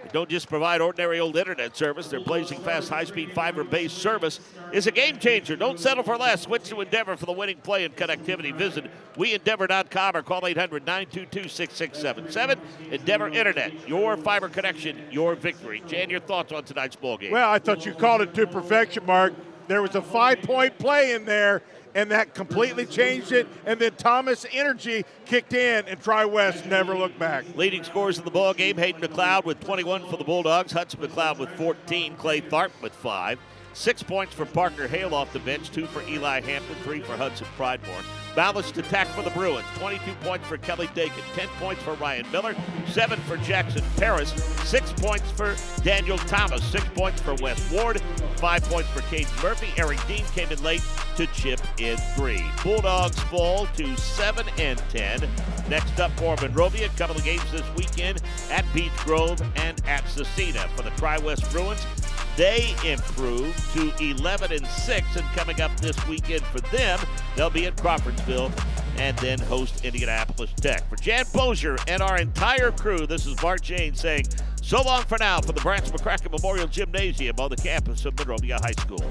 They don't just provide ordinary old internet service. Their blazing fast, high-speed, fiber-based service is a game changer. Don't settle for less. Switch to Endeavor for the winning play and connectivity. Visit WeEndeavor.com or call 800-922-6677. Endeavor Internet, your fiber connection, your victory. Jan, your thoughts on tonight's ball game? Well, I thought you called it to perfection, Mark. There was a 5-point play in there, and that completely changed it. And then Thomas' energy kicked in, and Tri-West never looked back. Leading scorers in the ball game: Hayden McLeod with 21 for the Bulldogs, Hudson McLeod with 14, Clay Tharp with 5. 6 points for Parker Hale off the bench, 2 for Eli Hampton, 3 for Hudson Pridemore. Balanced attack for the Bruins. 22 points for Kelly Dakin, 10 points for Ryan Miller, 7 for Jackson Paris, 6 points for Daniel Thomas, 6 points for Wes Ward, 5 points for Caden Murphy. Eric Dean came in late to chip in 3. Bulldogs fall to 7-10. Next up for Monrovia, a couple of games this weekend at Beach Grove and at Cecina. For the Tri-West Bruins, they improved to 11-6, and coming up this weekend for them, they'll be at Crawfordsville and then host Indianapolis Tech. For Jan Bozier and our entire crew, this is Bart Jane saying so long for now from the Branch McCracken Memorial Gymnasium on the campus of Monrovia High School.